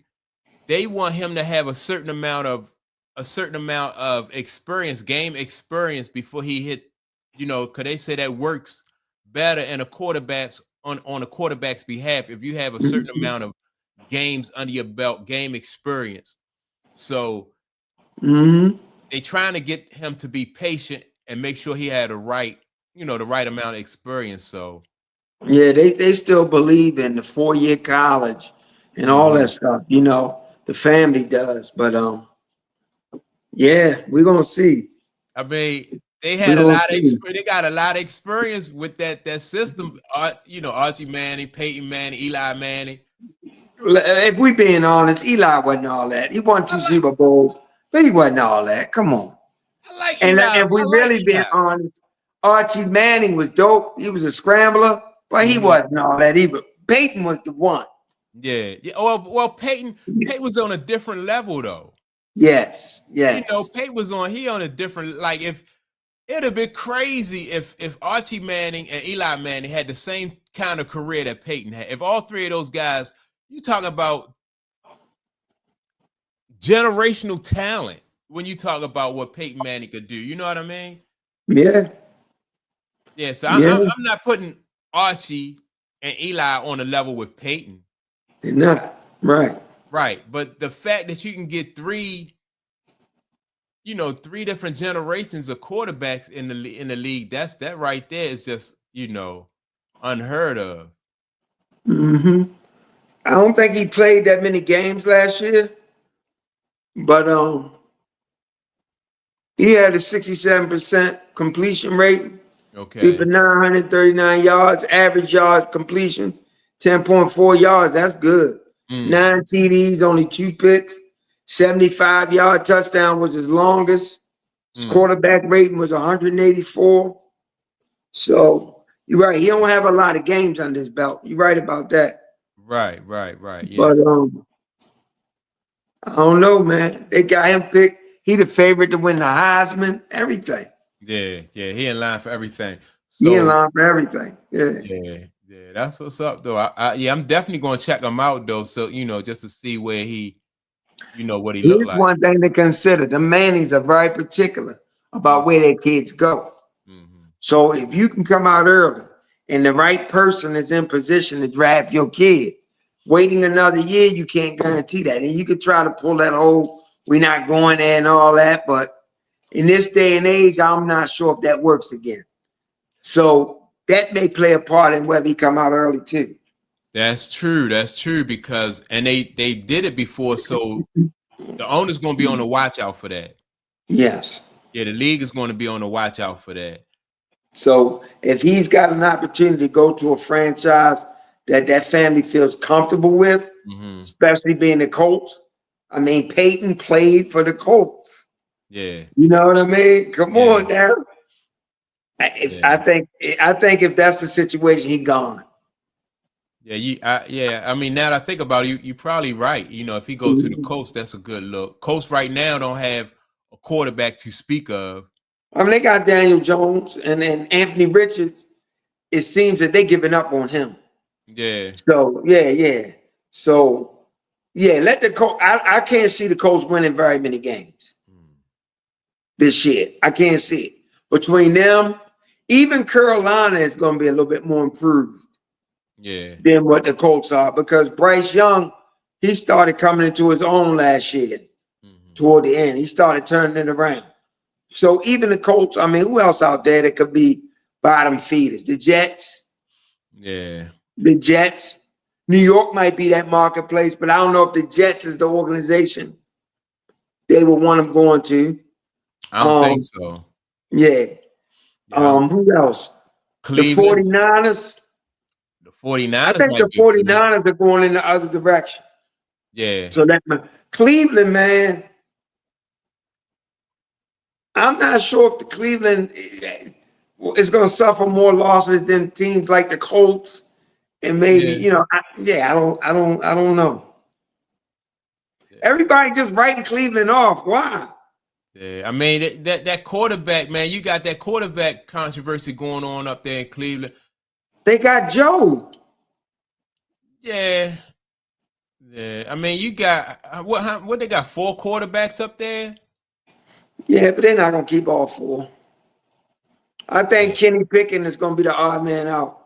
they want him to have a certain amount of experience, game experience before he hit. Because they say that works better in a quarterback's on a quarterback's behalf if you have a certain amount of games under your belt, game experience. So they trying to get him to be patient and make sure he had the right amount of experience. So yeah, they still believe in the 4-year college and all that stuff. The family does, but yeah, we're gonna see. I mean, they We're had a gonna lot of see. they got a lot of experience with that system. Archie Manning, Peyton Manning, Eli Manning. If we being honest, Eli wasn't all that. He won 2 Super Bowls, but he wasn't all that. Come on. I like And Eli. if we I like really being Eli. honest, Archie Manning was dope. He was a scrambler, but he wasn't all that either. Peyton was the one. Yeah. Well, Peyton was on a different level though. Yes. Peyton was on a different, like, if it'd have been crazy if Archie Manning and Eli Manning had the same kind of career that Peyton had. If all three of those guys, you talk about generational talent when you talk about what Peyton Manning could do. You know what I mean? Yeah. Yeah. So I'm not putting Archie and Eli on a level with Peyton. They're not. Right. Right. But the fact that you can get three different generations of quarterbacks in the league, that right there is just, unheard of. I don't think he played that many games last year, but he had a 67% completion rate. Okay. For 939 yards, average yard completion, 10.4 yards. That's good. 9 TDs, only 2 picks. 75-yard touchdown was his longest. His quarterback rating was 184. So you're right. He don't have a lot of games under his belt. You're right about that. Right. But Yes. I don't know, man. They got him picked. He the favorite to win the Heisman, everything. Yeah. He in line for everything. He in line for everything. Yeah. That's what's up, though. I'm definitely going to check him out, though. So just to see where he, what he looked Here's like. one thing to consider: the Mannings are very particular about where their kids go. So if you can come out early and the right person is in position to draft your kid, waiting another year, you can't guarantee that. And you could try to pull that whole "we're not going there" and all that, but in this day and age, I'm not sure if that works again. So that may play a part in whether he come out early too. That's true because they did it before, so the owner's going to be on the watch out for that. Yes. Yeah, the league is going to be on the watch out for that. So if he's got an opportunity to go to a franchise that family feels comfortable with, especially being the Colts. I mean, Peyton played for the Colts. Yeah. You know what I mean? Come on now. I think if that's the situation, he gone. Yeah, I mean, now that I think about it, you're probably right. If he goes to the Colts, that's a good look. Colts right now don't have a quarterback to speak of. I mean, they got Daniel Jones and Anthony Richards. It seems that they're giving up on him. Yeah. So, yeah. So, yeah, let the Colts. I can't see the Colts winning very many games this year. I can't see it. Between them, even Carolina is going to be a little bit more improved than what the Colts are, because Bryce Young, he started coming into his own last year toward the end. He started turning it around. So even the Colts, I mean, who else out there that could be bottom feeders? The Jets. Yeah. The Jets. New York might be that marketplace, but I don't know if the Jets is the organization they would want them going to. I don't think so. Yeah. Who else? Cleveland. The 49ers. The 49ers. I think the 49ers are going in the other direction. Yeah. So that Cleveland, man, I'm not sure if the Cleveland is going to suffer more losses than teams like the Colts, and maybe I don't know. Yeah. Everybody just writing Cleveland off. Why? Yeah, I mean that quarterback, man. You got that quarterback controversy going on up there in Cleveland. They got Joe. Yeah. I mean, you got what they got 4 quarterbacks up there. Yeah, but they're not gonna keep all 4. I think Kenny Pickett is going to be the odd man out.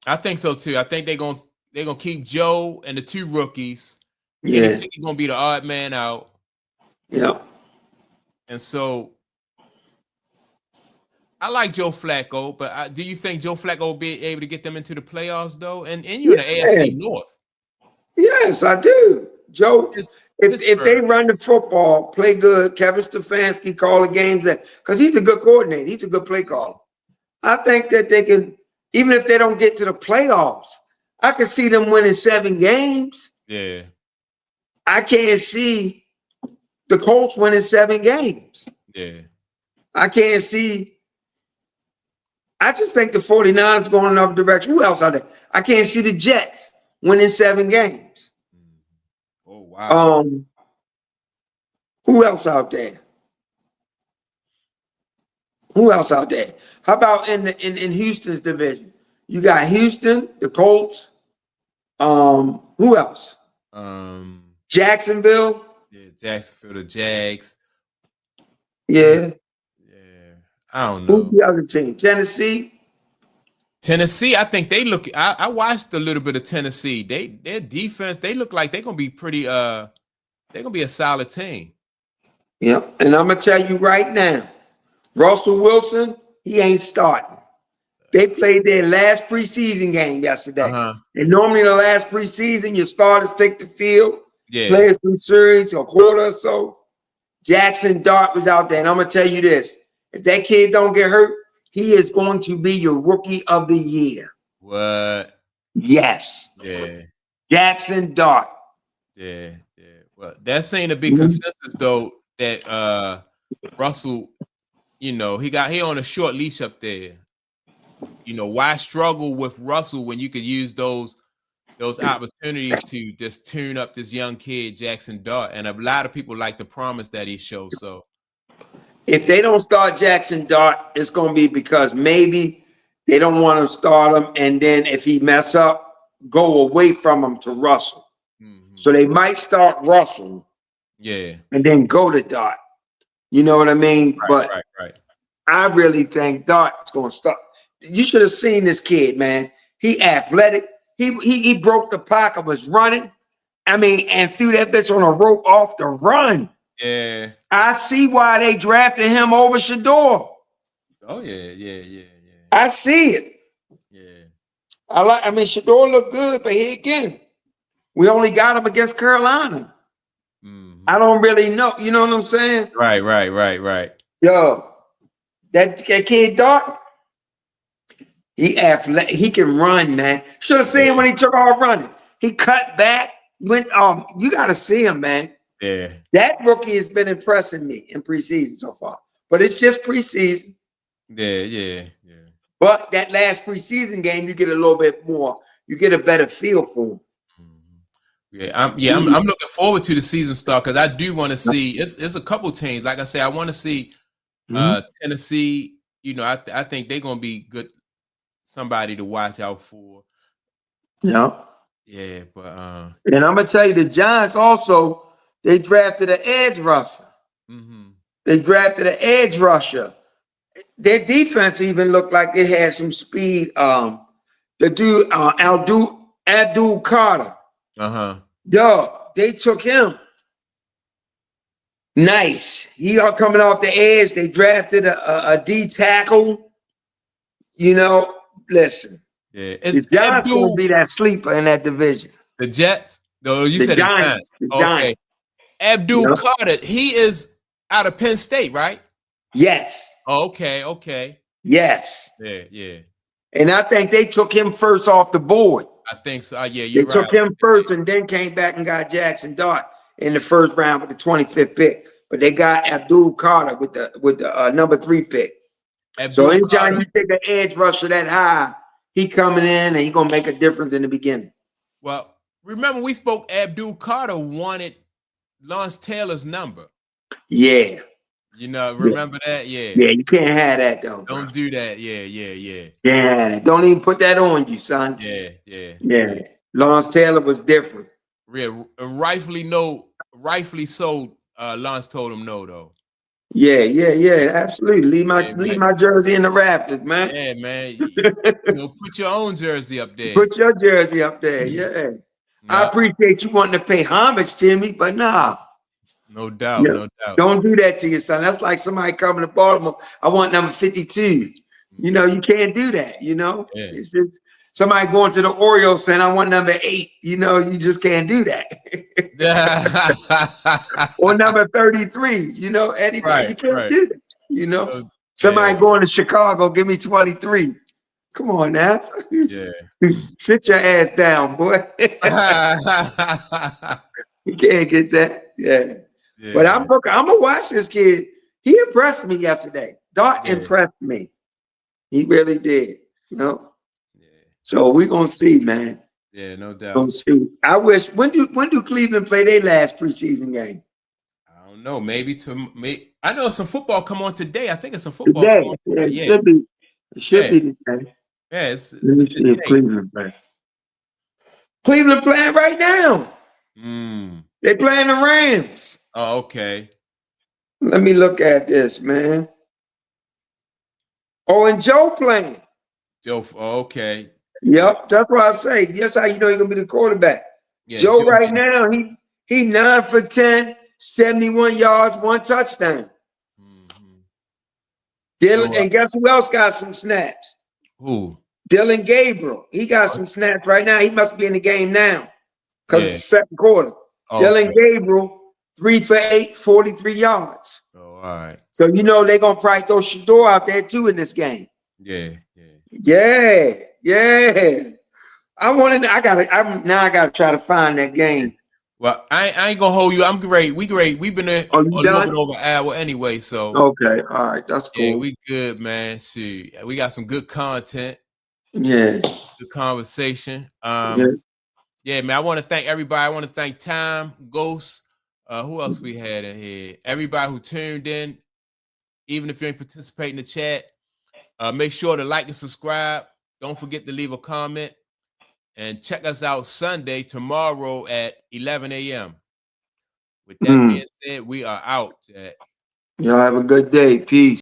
I think so too. I think they're gonna keep Joe and the 2 rookies. Kenny Yeah. Pickett gonna be the odd man out. Yeah. And so I like Joe Flacco, but do you think Joe Flacco will be able to get them into the playoffs though? And you're in the AFC North. Yes, I do. Joe, if they run the football, play good, Kevin Stefanski call the games because he's a good coordinator, he's a good play caller. I think that they can, even if they don't get to the playoffs, I can see them winning 7 games. Yeah. I can't see the Colts winning 7 games. Yeah. I can't see. I just think the 49ers going another direction. Who else out there? I can't see the Jets winning 7 games. Oh, wow. Who else out there? Who else out there? How about in Houston's division? You got Houston, the Colts. Who else? Jacksonville. Yeah, Jacksonville, the Jags. Yeah. Yeah. I don't know. Who's the other team? Tennessee. Tennessee, I think they look. I watched a little bit of Tennessee. Their defense, they look like they're gonna be pretty. They're gonna be a solid team. Yep. And I'm gonna tell you right now, Russell Wilson, he ain't starting. They played their last preseason game yesterday. And normally the last preseason, your starters take the field, play some series, a quarter or so. Jackson Dart was out there. And I'm going to tell you this. If that kid don't get hurt, he is going to be your rookie of the year. What? Yes. Yeah. Jackson Dart. Yeah. Yeah. Well, that seemed to be consensus, though, that Russell, he on a short leash up there. Why struggle with Russell when you could use those opportunities to just tune up this young kid, Jackson Dart? And a lot of people like the promise that he shows. So if they don't start Jackson Dart, it's going to be because maybe they don't want to start him. And then if he mess up, go away from him to Russell. So they might start Russell. Yeah. And then go to Dart. You know what I mean? Right. I really think Dart's going to start. You should have seen this kid, man. He athletic. He broke the pocket, was running. And threw that bitch on a rope off the run. Yeah. I see why they drafted him over Shador. Oh, yeah. I see it. Yeah. Shador looked good, but here again, we only got him against Carolina. I don't really know. You know what I'm saying? Right. Yo, that kid Dart, he athletic. He can run, man. Should have seen him when he took off running. He cut back. You got to see him, man. Yeah. That rookie has been impressing me in preseason so far. But it's just preseason. Yeah. But that last preseason game, you get a little bit more. You get a better feel for him. I'm looking forward to the season start because I do want to see. It's a couple teams. Like I say, I want to see Tennessee. I think they're gonna be good. Somebody to watch out for. Yeah. Yeah, but and I'm gonna tell you, the Giants also they drafted an edge rusher. They drafted an edge rusher. Their defense even looked like it had some speed. The dude Abdul Carter. They took him. Nice. He coming off the edge. They drafted a D tackle. Listen. Yeah, the Giants will be that sleeper in that division. The Jets? No, you said the Giants. Okay. Abdul Carter, he is out of Penn State, right? Yes. Oh, okay. Yes. Yeah. And I think they took him first off the board. I think so. Yeah, you're right. They took him first and then came back and got Jackson Dart in the first round with the 25th pick. But they got Abdul Carter with the number 3 pick. So anytime you take an edge rusher that high, he coming in and he gonna make a difference in the beginning. Well, remember we spoke. Abdul Carter wanted Lawrence Taylor's number. Yeah. Remember that? Yeah. Yeah, you can't have that though. Don't do that. Yeah. Yeah, don't even put that on you, son. Yeah. Lawrence Taylor was different. Yeah, rightfully so. Lawrence told him no, though. Yeah. Absolutely. Leave Yeah, my jersey in the rafters, man. yeah, man. Put your own jersey up there. Put your jersey up there. Yeah. I Yeah, appreciate you wanting to pay homage to me, but nah. no doubt, Yeah. no doubt. Don't do that to your son. That's like somebody coming to Baltimore. I want number 52. You can't do that. Yeah. It's just somebody going to the Orioles saying, I want number 8. You just can't do that. Or number 33. Anybody, you can't right. do that. Somebody Yeah, going to Chicago, give me 23. Come on now. yeah. Sit your ass down, boy. You can't get that. Yeah. But Yeah, I'm gonna watch this kid. He impressed me yesterday. Dart yeah, impressed me. He really did. yeah, So we're gonna see, man. yeah, no Gonna doubt. see. I wish when do Cleveland play their last preseason game? I don't know. Maybe I know some football come on today. I think it's some football come Today. on Yeah, today. it Yeah, should be. It should yeah, be today. yeah. Let It's me see if today. Cleveland play. Cleveland playing right now. They playing the Rams. Oh, okay. Let me look at this, man. Oh, and Joe playing. Joe. Oh, okay. Yep, that's what I say. That's how you know he's gonna be the quarterback. Yeah, Joe Joe. right now, he 9 for 10, 71 yards, 1 touchdown. Dylan, So and guess who else got some snaps? who? Dylan Gabriel. He got some snaps right now. He must be in the game now because Yeah. it's the second quarter. Dylan Gabriel, 3 for 8, 43 yards. Oh, all right. So they're gonna probably throw Shador out there too in this game. Yeah. Yeah. I gotta try to find that game. Well, I ain't gonna hold you. I'm great. We great. We've been there a little bit over an hour anyway. So Okay, all right, that's cool. yeah, we good, man. See, we got some good content. Yeah. Good conversation. Yeah. Man. I want to thank everybody. I want to thank Time, Ghost. Who else we had in here? Everybody who tuned in, even if you ain't participating in the chat, make sure to like and subscribe. Don't forget to leave a comment. And check us out tomorrow at 11 a.m. With that being said, we are out. Y'all have a good day. Peace.